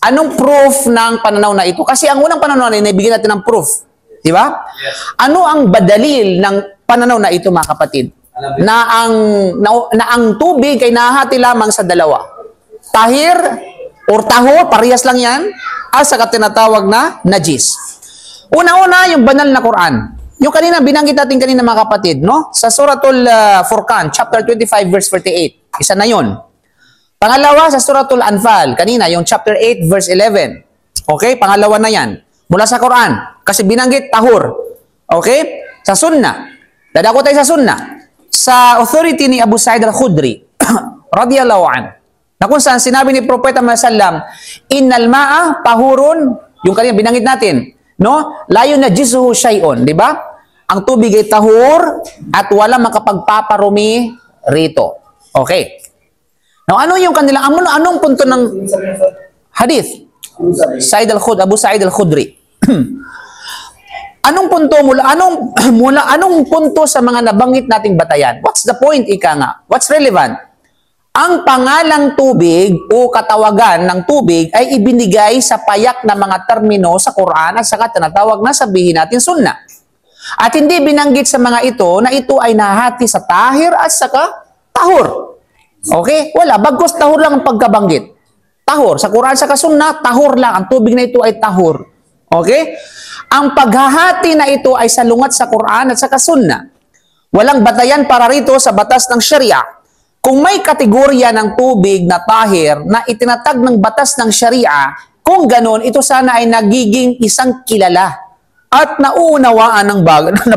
anong proof ng pananaw na ito? Kasi ang unang pananaw na ibigyan natin ng proof. Di ba? Yes. Ano ang badalil ng pananaw na ito, mga kapatid? Na ang tubig ay nahati lamang sa dalawa. Tahir or taho, parehas lang yan, at saka tinatawag na najis. Una-una, yung banal na Quran. Yung kanina, binanggit natin kanina mga kapatid, no? Sa Suratul Furqan, chapter 25, verse 48. Isa na yun. Pangalawa, sa Suratul Anfal, kanina, yung chapter 8, verse 11. Okay? Pangalawa na yan. Mula sa Quran. Kasi binanggit, tahur. Okay? Sa Sunnah. Dadako tayo sa Sunnah. Sa authority ni Abu Sa'id al-Khudri, radiyallahu anhu. Na kung saan sinabi ni Propeta Muhammad sallam, innal ma'a tahurun, yung kanina binanggit natin, no? La yunajjisuhu syai'un, di ba? Ang tubig ay tahur at wala makapagpaparumi rito. Okay. Now, ano yung kanila, anong punto ng hadith? Abu Sa'id al-Khudri. Anong punto sa mga nabanggit nating batayan? What's the point, ika nga? What's relevant? Ang pangalang tubig o katawagan ng tubig ay ibinigay sa payak na mga termino sa Quran at saka tinatawag na sabihin natin sunnah. At hindi binanggit sa mga ito na ito ay nahati sa tahir at saka tahur. Okay? Wala. Bagkus tahur lang ang pagkabanggit. Tahur. Sa Quran saka sunnah, tahur lang. Ang tubig na ito ay tahur. Okay? Ang paghahati na ito ay salungat sa Quran at saka sunnah. Walang batayan para rito sa batas ng Sharia. Kung may kategorya ng tubig na tahir na itinatag ng batas ng Sharia, kung ganon, ito sana ay nagiging isang kilala at nauunawaan ng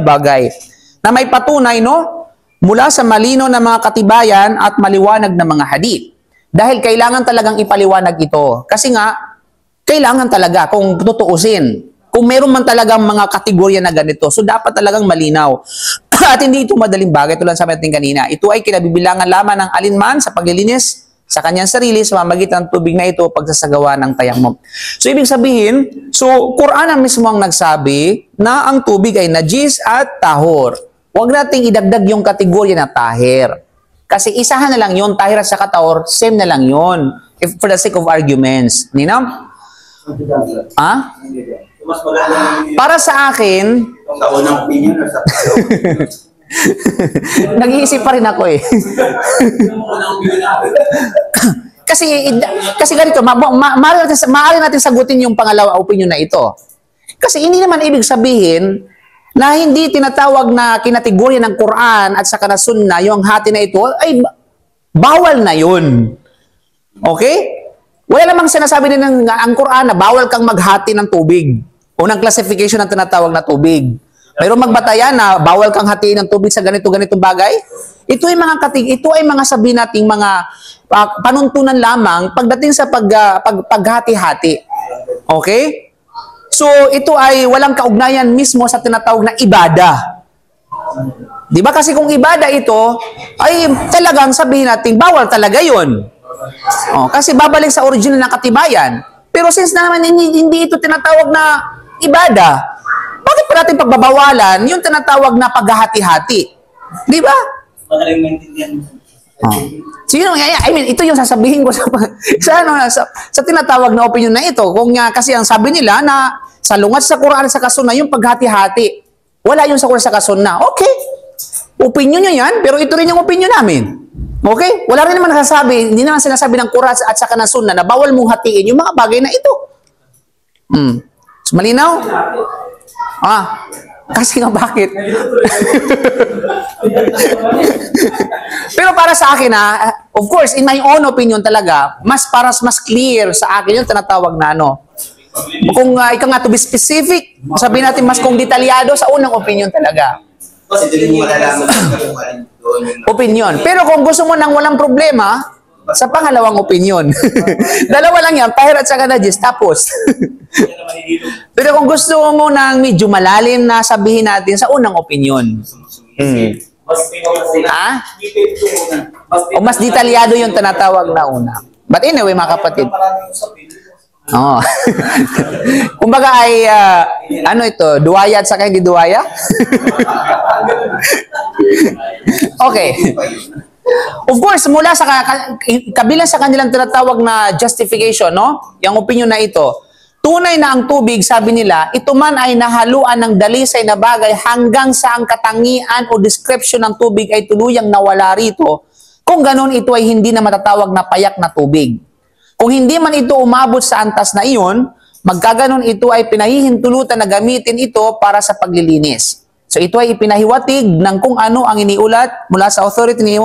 bagay na may patunay, no? Mula sa malino na mga katibayan at maliwanag na mga hadith. Dahil kailangan talagang ipaliwanag ito. Kasi nga, kailangan talaga kung tutuusin. Kung meron man talagang mga kategorya na ganito, so dapat talagang malinaw. At hindi ito madaling bagay tulad sa natin kanina. Ito ay kinabibilangan lamang ng alinman sa paglilinis sa kanyang sarili sa pamamagitan ng tubig na ito pagsasagawa ng tayammum. So ibig sabihin, so Quran ang mismo ang nagsabi na ang tubig ay najis at tahor. Huwag nating idagdag yung kategorya na tahir. Kasi isahan na lang yun, tahir at saka tahor, same na lang yun. If, for the sake of arguments. Nino? Ah? Mas maganda yung Para sa akin, sa unang opinion or sa nag-iisip pa rin ako eh. kasi ganito, maaari natin sagutin yung pangalawa opinion na ito. Kasi hindi naman ibig sabihin na hindi tinatawag na kinategorya ng Quran at saka na Sunnah yung hati na ito, ay bawal na yun. Okay? Wala namang sinasabi din ng ang Quran na bawal kang maghati ng tubig. Unang classification ng tinatawag na tubig. Mayroong magbatayan na bawal kang hatiin ng tubig sa ganitong bagay. Ito ay mga sabi nating mga panuntunan lamang pagdating sa paghati-hati. Okay? So, ito ay walang kaugnayan mismo sa tinatawag na ibada. Di ba? Kasi kung ibada ito, ay talagang sabihin natin, bawal talaga yun. Kasi babalik sa original na katibayan. Pero since na naman hindi ito tinatawag na ibada, bakit pa natin pagbabawalan yung tinatawag na paghahati-hati? Di ba? magaling maintindihan mo. Sino I mean, ito yung sasabihin ko sa tinatawag na opinion na ito. Kung kasi ang sabi nila na salungat sa Quran at sa Kasunna yung paghati-hati. Wala yung sa Quran sa Kasunna. Okay. Opinion nyo yan, pero ito rin yung opinion namin. Okay? Wala rin naman nakasabi, hindi naman sinasabi ng Quran at saka ng Sunna na bawal mong hatiin yung mga bagay na ito. So, malinaw? Kasi nga bakit? Pero para sa akin of course, in my own opinion talaga, mas clear sa akin yung tinatawag na kung ikaw nga to be specific, sabihin natin mas kung detalyado sa unang opinion talaga. Kasi doon mo malalaman doon. Opinion. Pero kung gusto mo nang walang problema, sa pangalawang opinion. Dalawa lang yan, tahir at saka najis, tapos. Pero kung gusto mo nang medyo malalim na sabihin natin sa unang opinion. O mas detalyado yung tinatawag na una. But anyway, mga kapatid. Kumbaga ay, duwaya at saka hindi duwaya? Okay. Of course, mula sa kabilang sa kanilang tinatawag na justification, yung opinion na ito, tunay na ang tubig, sabi nila, ito man ay nahaluan ng dalisay na bagay hanggang sa ang katangian o description ng tubig ay tuluyang nawala rito. Kung ganun, ito ay hindi na matatawag na payak na tubig. Kung hindi man ito umabot sa antas na iyon, magkaganon ito ay pinahihintulutan na gamitin ito para sa paglilinis. So ito ay ipinahiwatig ng kung ano ang iniulat mula sa authority ni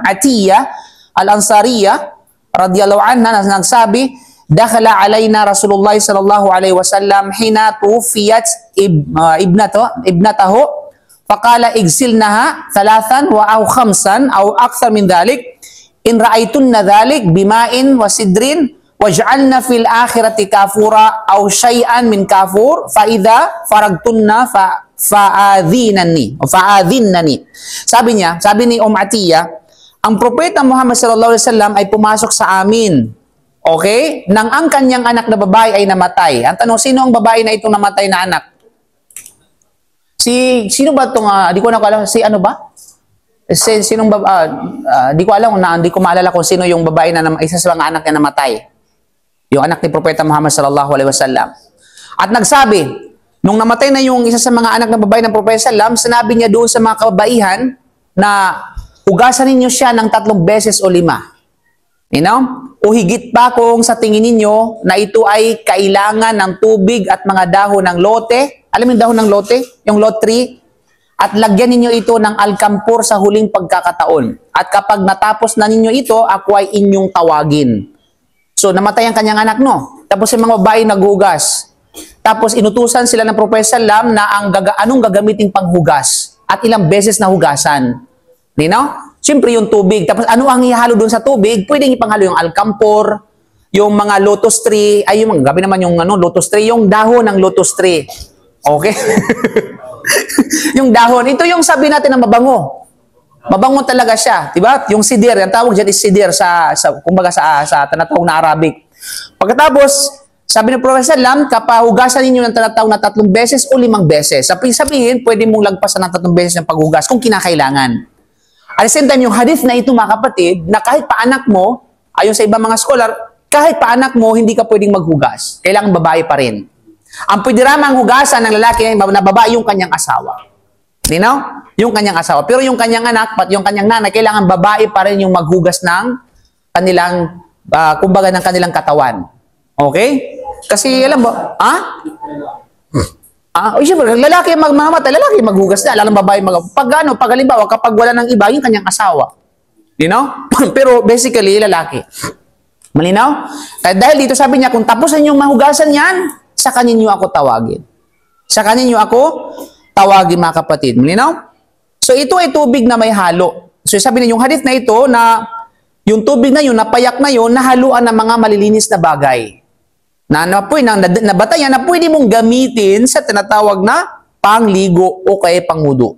Atiyah al-Ansariyah radiyallahu anha na nagsabi, dakhala alayna Rasulullah sallallahu alaihi wasallam hina tufiyat ibnatahu faqala igsilnaha thalathan wa aw khamsan aw akthar min dhalik in ra'aytunna dhalik bima'in wa sidrin waj'alna fil akhirati kafura aw syai'an min kafur fa idza faragtunna fa'adhinani o fa'adhinnani. Sabi niya, sabi ni Atiyah, ang propeta Muhammad sallallahu alaihi wasallam ay pumasok sa amin. Okay? Nang ang kanyang anak na babae ay namatay. Ang tanong, sino ang babae na itong namatay na anak? Sino ba itong, di ko na alam, si ano ba? Sinong di ko alam, di ko maalala kung sino yung babae na isa sa mga anak na namatay. Yung anak ni Propeta Muhammad sallallahu alaihi wasallam. At nagsabi, nung namatay na yung isa sa mga anak na babae ng Propeta sallam, sinabi niya doon sa mga kababaihan na hugasan ninyo siya ng 3 beses o 5. You know? O higit pa kung sa tingin ninyo na ito ay kailangan ng tubig at mga dahon ng lote. Alam mo yung dahon ng lote? Yung lot tree? At lagyan ninyo ito ng alkampur sa huling pagkakataon. At kapag natapos na ninyo ito, ako ay inyong tawagin. So, namatay ang kanyang anak, no? Tapos yung mga babae naghugas. Tapos inutusan sila ng Propeta Sallam na anong gagamiting panghugas at ilang beses na hugasan. You know? Siyempre yung tubig. Tapos ano ang ihalo doon sa tubig? Pwedeng ipanghalo yung alkampor, yung mga lotus tree, ay yung gabi naman yung lotus tree, yung dahon ng lotus tree. Okay? Yung dahon, ito yung sabi natin na mabango. Mabango talaga siya, 'di ba? Yung sidir, ang tawag diyan is sidir kumbaga sa tinatawag na Arabic. Pagkatapos, sabi ng Prophet sallam, kapahugasan ninyo ng tinatawag na 3 beses o 5 beses. Sabihin, pwede mong lagpasan ng 3 beses yung paghugas kung kinakailangan. At the same time, yung hadith na ito, mga kapatid, na kahit paanak mo, ayon sa ibang mga scholar, kahit paanak mo, hindi ka pwedeng maghugas. Kailangan babae pa rin. Ang pwede ramang hugasan ng lalaki na babae yung kanyang asawa. You know? Yung kanyang asawa. Pero yung kanyang anak, yung kanyang nanay, kailangan babae pa rin yung maghugas ng kanilang, kumbaga ng kanilang katawan. Okay? Kasi, alam mo, siyempre, lalaki magmamatay, lalaki maghugas na, alam babae pag halimbawa, kapag wala ng iba, yung kanyang asawa. You know? Pero basically, lalaki. Malinaw? Dahil dito sabi niya, kung tapos ninyong mahugasan yan, sa kaninyo ako tawagin. Sa kaninyo ako tawagin, mga kapatid. Malinaw? So ito ay tubig na may halo. So sabi niya, yung hadith na ito, na yung tubig na yun, napayak na yun, nahaluan ng mga malilinis na bagay. Nabatayan na pwede mong gamitin sa tinatawag na pangligo o kaya pangudo.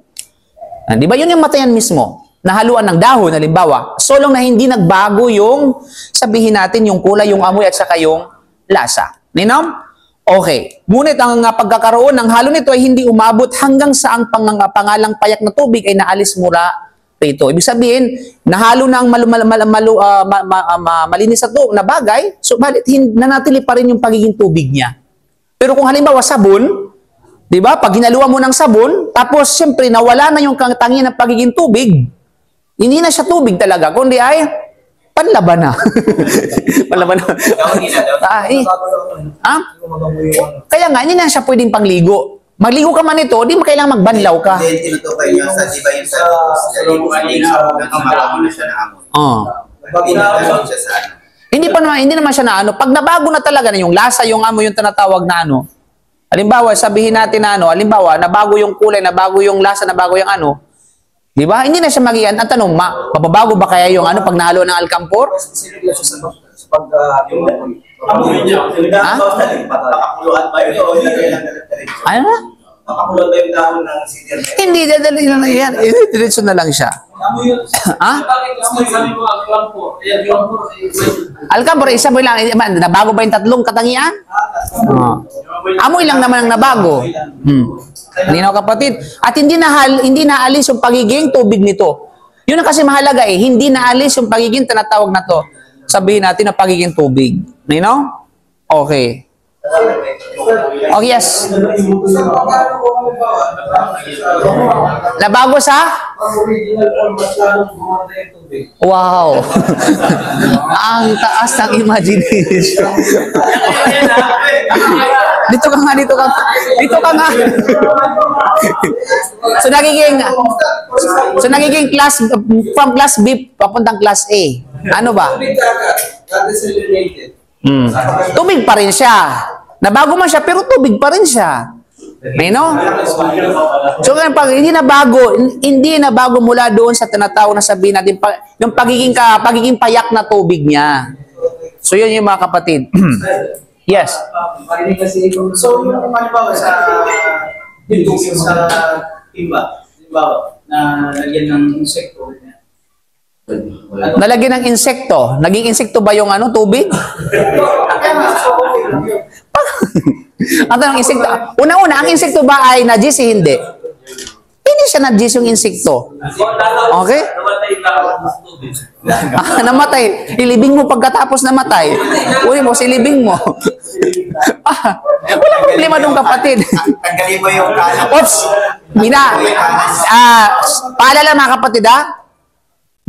Di ba? Yun yung matayan mismo. Nahaluan ng dahon, halimbawa. So long na hindi nagbago yung, sabihin natin, yung kulay, yung amoy at saka yung lasa. Ninam? Okay. Ngunit ang pagkakaroon ng halo nito ay hindi umabot hanggang sa ang pangalang payak na tubig ay naalis mula rito. Ibig sabihin, nahalo na ang malinis na bagay, so nanatili pa rin yung pagiging tubig niya. Pero kung halimbawa sabon, di ba? Pag hinaluan mo ng sabon, tapos siyempre nawala na yung katangian ng pagiging tubig, hindi na siya tubig talaga, kundi ay panlaban na. Panlaban na. Kaya nga, hindi na siya pwedeng pangligo. Magligo ka man ito, di mo kailangang magbanlaw ka. Then, tinutukoy niyo sa, di ba yung sa mabango na siya na amoy. Siya sa ano. Hindi naman siya na ano. Pag nabago na talaga na yung lasa, yung amoy, yung tinatawag na ano. Halimbawa, sabihin natin na ano, halimbawa, nabago yung kulay, nabago yung lasa, nabago yung ano. Di ba? Hindi na siya magiyan. Ang tanong, mababago ba kaya yung ano pag nahalo ng alkampor? Amoy niya. Pakakuluan ba yun? Ano na? Pakakuluan ba yung dahon ng sidir? Hindi, dadali na lang yan. Diretso na lang siya. Alkampor, isa mo lang. Nabago ba yung 3 katangian? Amoy lang naman ang nabago. Ninaw kapatid. At hindi naalis yung pagiging tubig nito. Yun ang kasi mahalaga eh. Hindi naalis yung pagiging tinatawag na to. Sabihin natin na pagiging tubig. You know? Okay. Oh, yes. Nabago sa? Wow. Ang taas ng imagination. Dito ka nga. So nagiging class, from class B papuntang class A. Ano ba? Tubig pa rin siya. Nabago man siya, pero tubig pa rin siya. No? So, pag hindi na bago mula doon sa tinatawag na sabihin natin, yung pagiging payak na tubig niya. So, yun yung mga kapatid. Yes. So, yung halimbawa sa timba, halimbawa, na lagyan ng insekto, Nalagyan ng insekto. Naging insekto ba yung tubig? Ang tanong, insekto. Una-una, ang insekto ba ay najis? Hindi. Hindi siya najis yung insekto. Okay? Namatay. Ilibing mo pagkatapos namatay. Uli mo, silibing mo. Wala problema dong kapatid. Tanggalin mo yung kalat. Oops! Paalala mga kapatid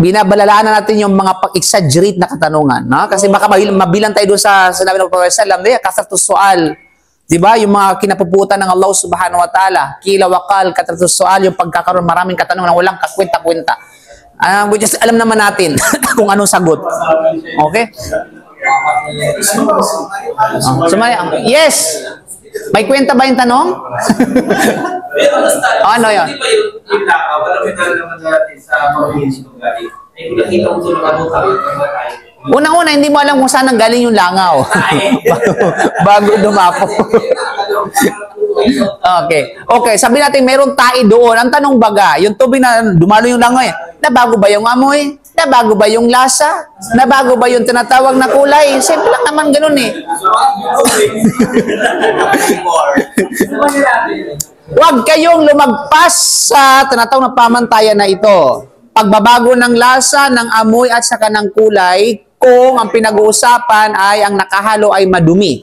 binabalalaan na natin yung mga pag-exaggerate na katanungan. No? Kasi baka mabilang tayo doon sa sinabi ng Prophet Sallam, kasartus soal. Diba? Yung mga kinapuputan ng Allah subhanahu wa ta'ala. Kila wakal, katartus soal, yung pagkakaroon maraming katanungan na walang kakwenta-kwenta. We just alam naman natin kung anong sagot. Okay? Yes! May kwenta ba yung tanong? Ano yun? Hindi ba yung laka, walang metal naman natin sa pag-inis ng galing. Ay, kung nakita ko ito ng Unang-una, hindi mo alam kung saan nanggaling yung langaw. Bago dumapo. Okay, sabi natin meron tae doon. Ang tanong baga, yung tubig na dumalo yung langaw nabago ba yung amoy? Nabago ba yung lasa? Nabago ba yung tinatawag na kulay? Simple lang naman ganun Huwag kayong lumagpas sa tinatawag na pamantayan na ito. Pagbabago ng lasa, ng amoy at saka ng kulay, kung ang pinag-uusapan ay ang nakahalo ay madumi.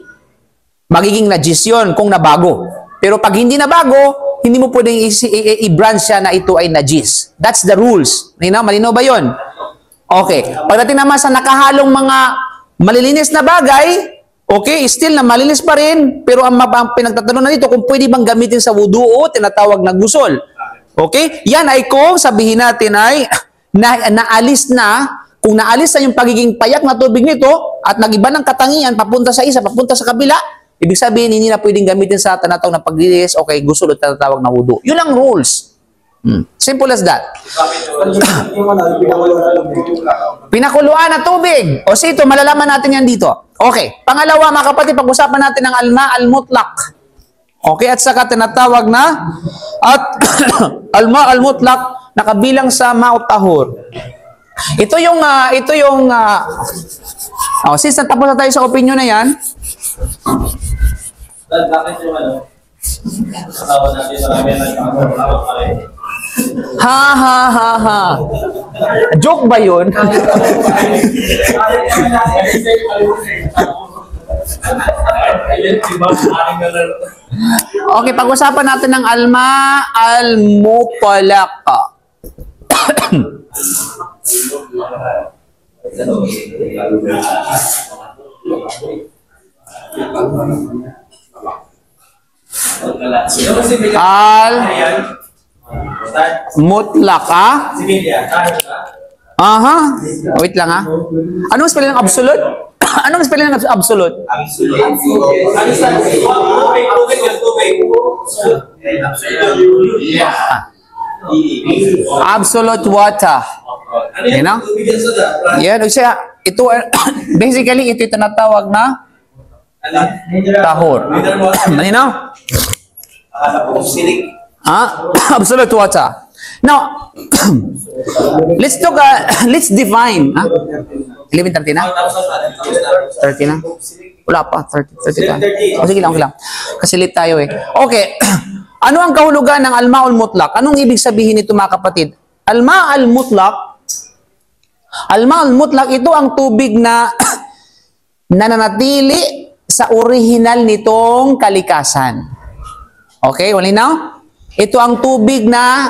Magiging najis yun kung nabago. Pero pag hindi nabago, hindi mo pwedeng i-brand siya na ito ay najis. That's the rules. Malinaw ba yun? Okay. Pagdating naman sa nakahalong mga malilinis na bagay, okay, still na malinis pa rin, pero ang pinagtatanong na dito, kung pwede bang gamitin sa wudu o tinatawag na gusol. Okay? Yan ay kung sabihin natin ay naalis na, kung naalis na yung pagiging payak na tubig nito at nagiba ng katangian papunta sa isa, papunta sa kabila, ibig sabihin hindi na pwedeng gamitin sa tinatawag na paglinis o kay gusol o tinatawag na wudu. Yun ang rules. Simple as that. Pinakuluan na tubig. O sito, malalaman natin yan dito. Okay. Pangalawa, mga kapatid, pag-usapan natin ang alma al-mutlaq. Okay, at saka tinatawag na at alma al-mutlaq na kabilang sa ma'ut tahur. Ito yung since natapos na tayo sa opinion na yan. Bakit yung katawan natin sa kami Ha. Joke ba yun? Okay, pag-usapan natin ng alma al-mutlaq. Al-mutlaq, Aha. Wait lang Anong spelling ng absolute? Anong spelling ng absolute? Absolute water. Yan, ito basically ito tinatawag na tahur. Absolute water. Now, let's define. 11:30 na? 30 na? Wala pa, 30 na. Sige lang. Kasi late tayo Okay. Ano ang kahulugan ng alma al-mutlaq? Anong ibig sabihin nito mga kapatid? Alma al-mutlaq, ito ang tubig na nananatili sa orihinal nitong kalikasan. Okay, malinaw? Ito ang tubig na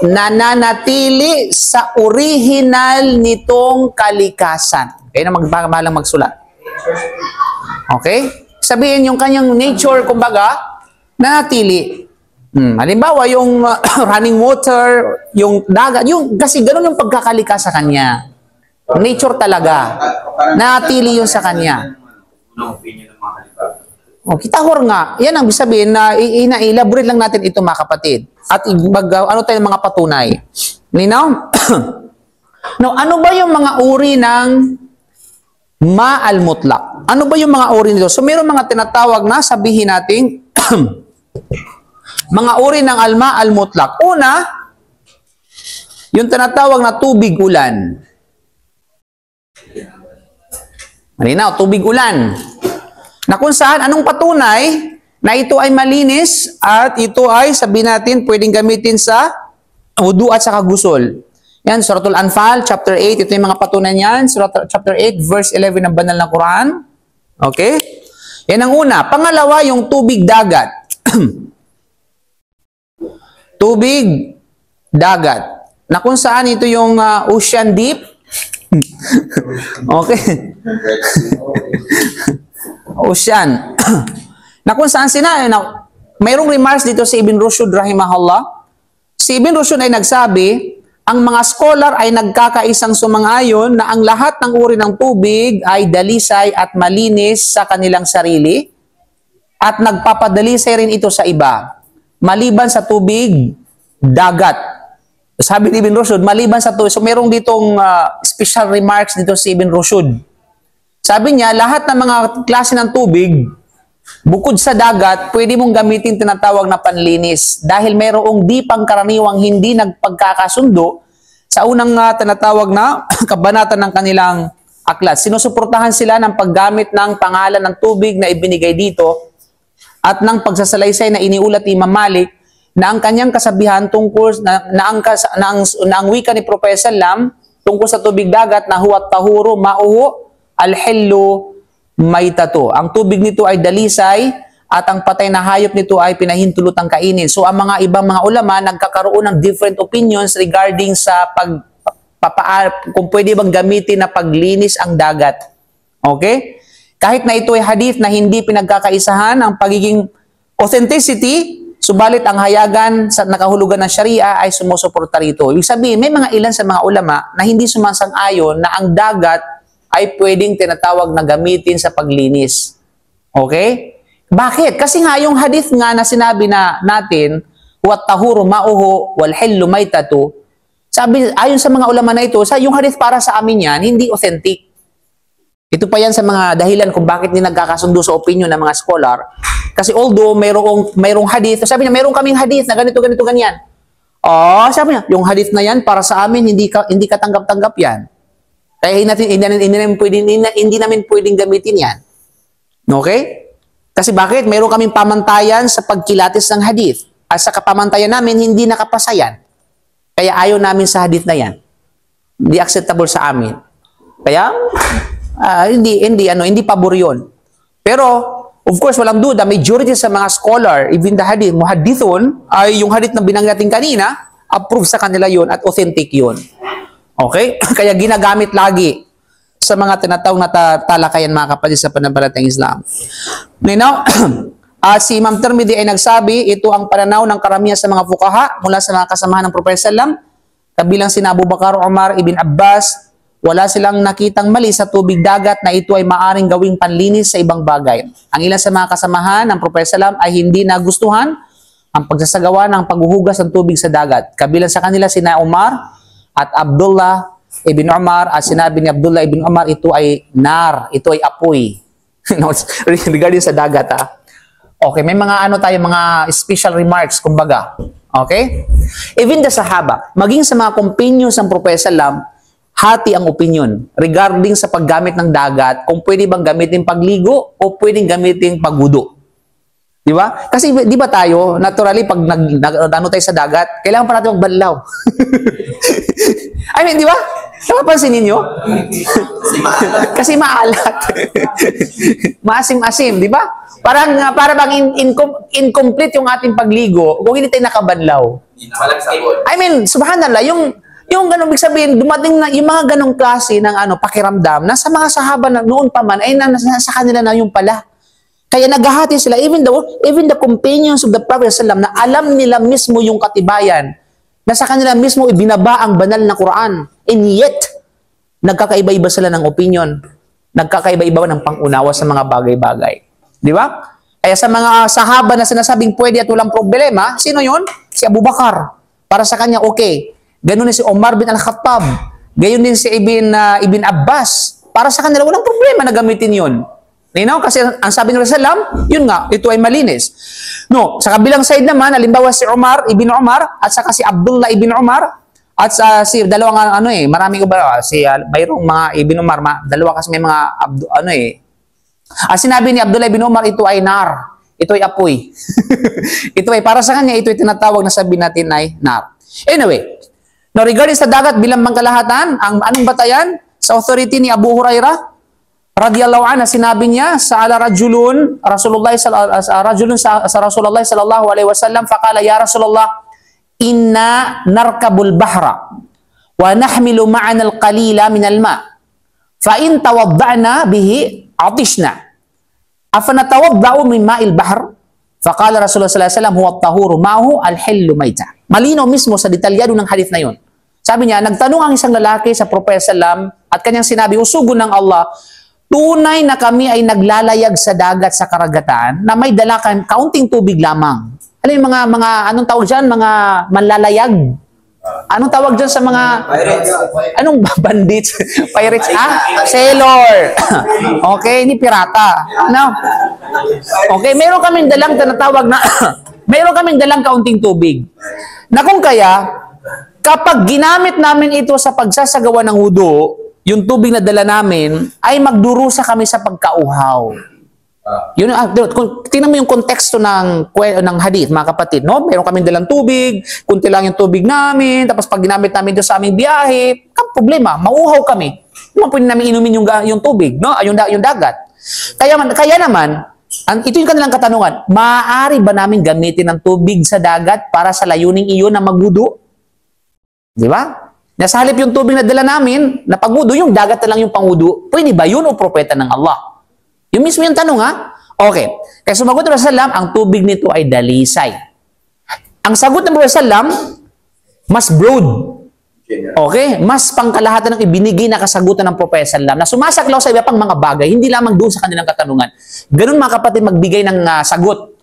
nananatili sa orihinal nitong kalikasan. Okay, na magbahalang magsulat. Okay? Sabihin yung kanyang nature, kumbaga, nanatili. Halimbawa, yung running water, yung dagat, kasi ganun yung pagkakalika sa kanya. Nature talaga. Nanatili yun sa kanya. O, kitahor nga. Yan ang sabihin na elaborate lang natin ito mga kapatid. At ano tayo mga patunay. Ninaw? Now, ano ba yung mga uri ng ma'al mutlaq? Ano ba yung mga uri nito? So, mayroong mga tinatawag na sabihin natin mga uri ng al-ma'al mutlaq. Una, yung tinatawag na tubig ulan. Malinaw, tubig ulan. Na kung saan, anong patunay na ito ay malinis at ito ay, sabihin natin, pwedeng gamitin sa wudu at sa kagusol. Yan, Suratul Anfal, chapter 8, ito yung mga patunay niyan. Chapter 8, verse 11 ng banal na Quran. Okay? Yan ang una. Pangalawa, yung tubig dagat. Tubig dagat. Na kung saan ito yung ocean deep. Okay. Ocean. Na kung saan mayroong remarks dito si Ibn Rushd rahimahullah. Si Ibn Rushd ay nagsabi, ang mga scholar ay nagkakaisang sumang-ayon na ang lahat ng uri ng tubig ay dalisay at malinis sa kanilang sarili at nagpapadalisay rin ito sa iba, maliban sa tubig dagat. Sabi ni Ibn Rushd, maliban sa tubig. So mayroong ditong special remarks dito si Ibn Rushd. Sabi niya, lahat ng mga klase ng tubig, bukod sa dagat, pwede mong gamitin tinatawag na panlinis dahil mayroong di pangkaraniwang hindi nagpagkakasundo sa unang tinatawag na kabanata ng kanilang aklat. Sinusuportahan sila ng paggamit ng pangalan ng tubig na ibinigay dito at ng pagsasalaysay na iniulat ni Imam Malik na ang kanyang kasabihan tungkol na ang wika ni Propeta Sallam tungkol sa tubig dagat na huwat tahuro mauho al-hillu maitatu. Ang tubig nito ay dalisay at ang patay na hayop nito ay pinahintulutang kainin. So ang mga ibang mga ulama nagkakaroon ng different opinions regarding sa kung pwede bang gamitin na paglinis ang dagat. Okay? Kahit na ito ay hadith na hindi pinagkakaisahan ang pagiging authenticity, subalit ang hayagan sa nakahulugan ng Sharia ay sumusuporta rito. Ibig sabihin, may mga ilan sa mga ulama na hindi sumasang-ayon na ang dagat ay pwedeng tinatawag na gamitin sa paglinis. Okay? Bakit? Kasi nga yung hadith nga na sinabi na natin, wat tahuru mauho wal hillu maitatu. Sabi, ayon sa mga ulama na ito, yung hadith para sa amin yan, hindi authentic. Ito pa yan sa mga dahilan kung bakit hindi nagkakasundo sa opinion ng mga scholar. Kasi although mayroong hadith, sabi niya, mayroong kaming hadith na ganito, ganyan. Oh, sabi niya, yung hadith na yan para sa amin, hindi katanggap-tanggap yan. Kaya hindi namin pwedeng gamitin yan. Okay? Kasi bakit? Mayroon kaming pamantayan sa pagkilatis ng hadith. At sa kapamantayan namin, hindi nakapasa yan. Kaya ayaw namin sa hadith na yan. Hindi acceptable sa amin. Kaya, hindi pabor yun. Pero, of course, walang duda, majority sa mga scholar, even the hadith, muhadithun, ay yung hadith na binanggit natin kanina, approve sa kanila yun at authentic yun. Okay? Kaya ginagamit lagi sa mga tinatawag na talakayan mga kapatid sa pananampalatayang Islam. Now, si Imam Tirmidhi ay nagsabi, ito ang pananaw ng karamihan sa mga fuqaha mula sa mga kasamahan ng Propeta Sallam, kabilang sina Abu Bakar, Umar, Ibn Abbas, wala silang nakitang mali sa tubig dagat na ito ay maaring gawing panlinis sa ibang bagay. Ang ilan sa mga kasamahan ng Propeta Sallam ay hindi nagustuhan ang pagsasagawa ng paghuhugas ng tubig sa dagat. Kabilang sa kanila sina Umar at Abdullah ibn Umar, at sinabi ni Abdullah ibn Umar, ito ay nar, ito ay apoy. Regarding sa dagat, ha? Okay, may mga mga special remarks, kumbaga. Okay? Even the Sahaba, maging sa mga companions ng Propeta Sallam, hati ang opinion regarding sa paggamit ng dagat, kung pwede bang gamitin pagligo o pwedeng gamitin pagwudu. Di ba? Kasi di ba tayo, naturally, pag nag tayo sa dagat, kailangan pa natin magbanlaw. I mean, di ba? Napapansin ninyo? Kasi maalat. Maasim-asim, di ba? Para bang incomplete yung ating pagligo kung hindi tayo nakabanlaw. I mean, subhanallah, yung ganun, big sabihin, dumating na yung mga ganong klase ng pakiramdam na sa mga sahaba na noon pa man, ay nasa kanila na yung pala. Kaya naghahati sila, even the companions of the Prophet ﷺ, na alam nila mismo yung katibayan, na sa kanila mismo ibinaba ang banal na Quran. And yet, nagkakaiba-iba sila ng opinion. Nagkakaiba-iba ng pangunawa sa mga bagay-bagay. Di ba? Kaya sa mga sahaba na sinasabing pwede at walang problema, sino yun? Si Abu Bakar. Para sa kanya, okay. Ganun din si Omar bin Al-Khattab. Gayon din si Ibn Abbas. Para sa kanila, walang problema na gamitin yun. Kasi ang sabi ng Rasulullah, yun nga, ito ay malinis. No, sa kabilang side naman, halimbawa si Ibn Umar, at saka si Abdullah Ibn Umar, at si dalawang maraming iba, mayroong mga Ibn Umar, dalawa kasi may mga sinabi ni Abdullah Ibn Umar, ito ay nar, ito ay apoy. Ito ay para sa kanya, ito ay tinatawag na sabihin natin ay nar. Anyway, now regarding sa dagat bilang pangkalahatan, ang anong batayan? Sa authority ni Abu Hurairah radhiyallahu anhu, sinabi niya sa rajulun sa Rasulullah sallallahu alaihi wasallam, faqala ya Rasulullah, inna narkabul bahra wa nahmilu ma'ana al-qalila min al-ma, fa in tawadda'na bihi atishna afanatawadda'u min ma'il bahr, faqala Rasulullah sallallahu alaihi wasallam huwa at-tahuru ma'ahu al-hillu mayta. Malinaw mismo sa detalyado ng hadith na yun. Sabi niya, nagtanong ang isang lalaki sa Propeta sallam at kanyang sinabi, usugon ng Allah, tunay na kami ay naglalayag sa dagat sa karagatan na may dala kaunting tubig lamang. Alam yung mga anong tawag dyan? Mga manlalayag. Anong tawag dyan sa mga... Pirates. Anong bandits? Pirates? Sailor. Okay, hindi pirata. No? Okay, meron kaming dalang tinatawag na... meron kaming dalang kaunting tubig. Na kung kaya, kapag ginamit namin ito sa pagsasagawa ng wudu, yung tubig na dala namin, ay magdurusa kami sa pagkauhaw. Yun, kung tingnan mo yung konteksto ng hadith, mga kapatid, no? Meron kaming dalang tubig, kunti lang yung tubig namin, tapos pag ginamit namin doon sa aming biyahe, problema, mauhaw kami. Hindi pwede namin inumin yung tubig, no? Yung dagat. Kaya naman, ito yung kanilang katanungan, maaari ba namin gamitin ang tubig sa dagat para sa layuning iyon na magwudu? Di ba? Nasa halip yung tubig na dala namin, na pagwudu, yung dagat na lang yung pangwudu, pwede ba yun o propeta ng Allah? Yung mismo yung tanong, ha? Okay. Kaya sumagot ng Rasulullah, ang tubig nito ay dalisay. Ang sagot ng Rasulullah, mas broad. Okay? Mas pangkalahatan ng ibinigay na kasagutan ng Propeta sallam na sumasaklaw sa iba pang mga bagay, hindi lamang doon sa kanilang katanungan. Ganun mga kapatid magbigay ng sagot.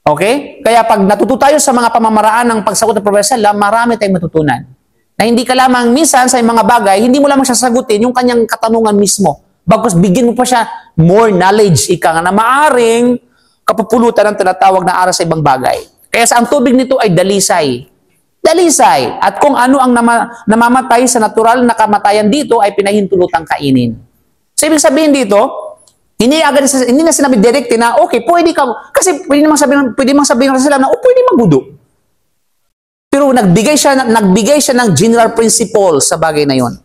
Okay? Kaya pag natuto tayo sa mga pamamaraan ng pagsagot ng Propeta sallam, marami tayong matutunan. Na hindi ka lamang minsan sa mga bagay, hindi mo lamang sasagutin yung kanyang katanungan mismo. Bagkus bigyan mo pa siya more knowledge, ika nga na maaring kapupulutan ng tinatawag na aral sa ibang bagay. Kaya sa ang tubig nito ay dalisay. Dalisay. At kung ano ang namamatay sa natural na kamatayan dito ay pinahintulutang kainin. So ibig sabihin dito, hindi na sinabi direct na okay, pwede ka, kasi pwede mang sabihin ng Rasulullah na pwede magwudu. Pero nagbigay siya ng general principle sa bagay na yon.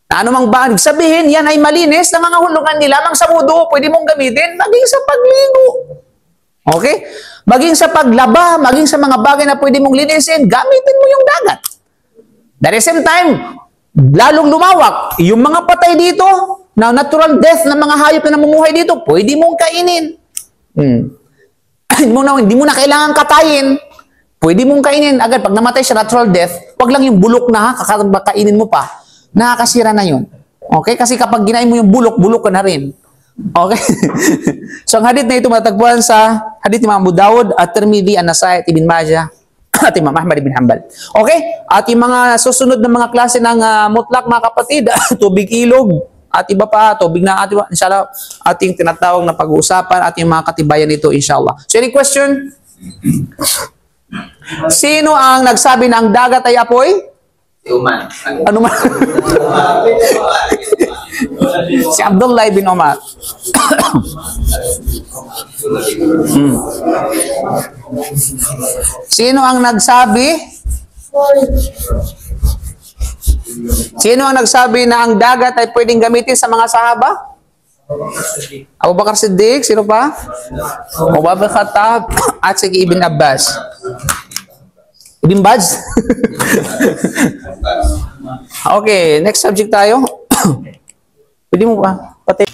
Na anumang bagay sabihin, yan ay malinis, nangangahulugan nila lamang sa wudu, pwede mong gamitin, maging sa pagligo. Okay? Maging sa paglaba, maging sa mga bagay na pwede mong linisin, gamitin mo yung dagat. At the same time, lalong lumawak, yung mga patay dito, na natural death ng mga hayop na namumuhay dito, pwede mong kainin. Hindi mo na kailangan katayin. Pwede mong kainin agad. Pag namatay siya, natural death, wag lang yung bulok na kakainin mo pa. Nakakasira na yun. Okay? Kasi kapag ginain mo yung bulok, bulok ka na rin. Okay? So, ang hadith na ito matagpuan sa hadith ni Imam Abu Dawud at Tirmidhi, An-Nasai, at Ibn Majah, at Imam Ahmad ibn Hanbal. Okay? At yung mga susunod na mga klase ng mutlak, mga kapatid, tubig ilog, at iba pa, tubig na ating, inshallah, ating tinatawag na pag-uusapan at yung mga katibayan nito, inshallah. So, any question? Sino ang nagsabi na ang dagat ay apoy? Human. Ano man? Si Abdullah ibn Umar. Sino ang nagsabi? Sino ang nagsabi na ang dagat ay pwedeng gamitin sa mga sahaba? Abu Bakar Siddiq. Sino pa? Abu Bakar Khattab at si Ibn Abbas. Ibn Baz? Okay, next subject tayo. Pwede mo pa? Pati.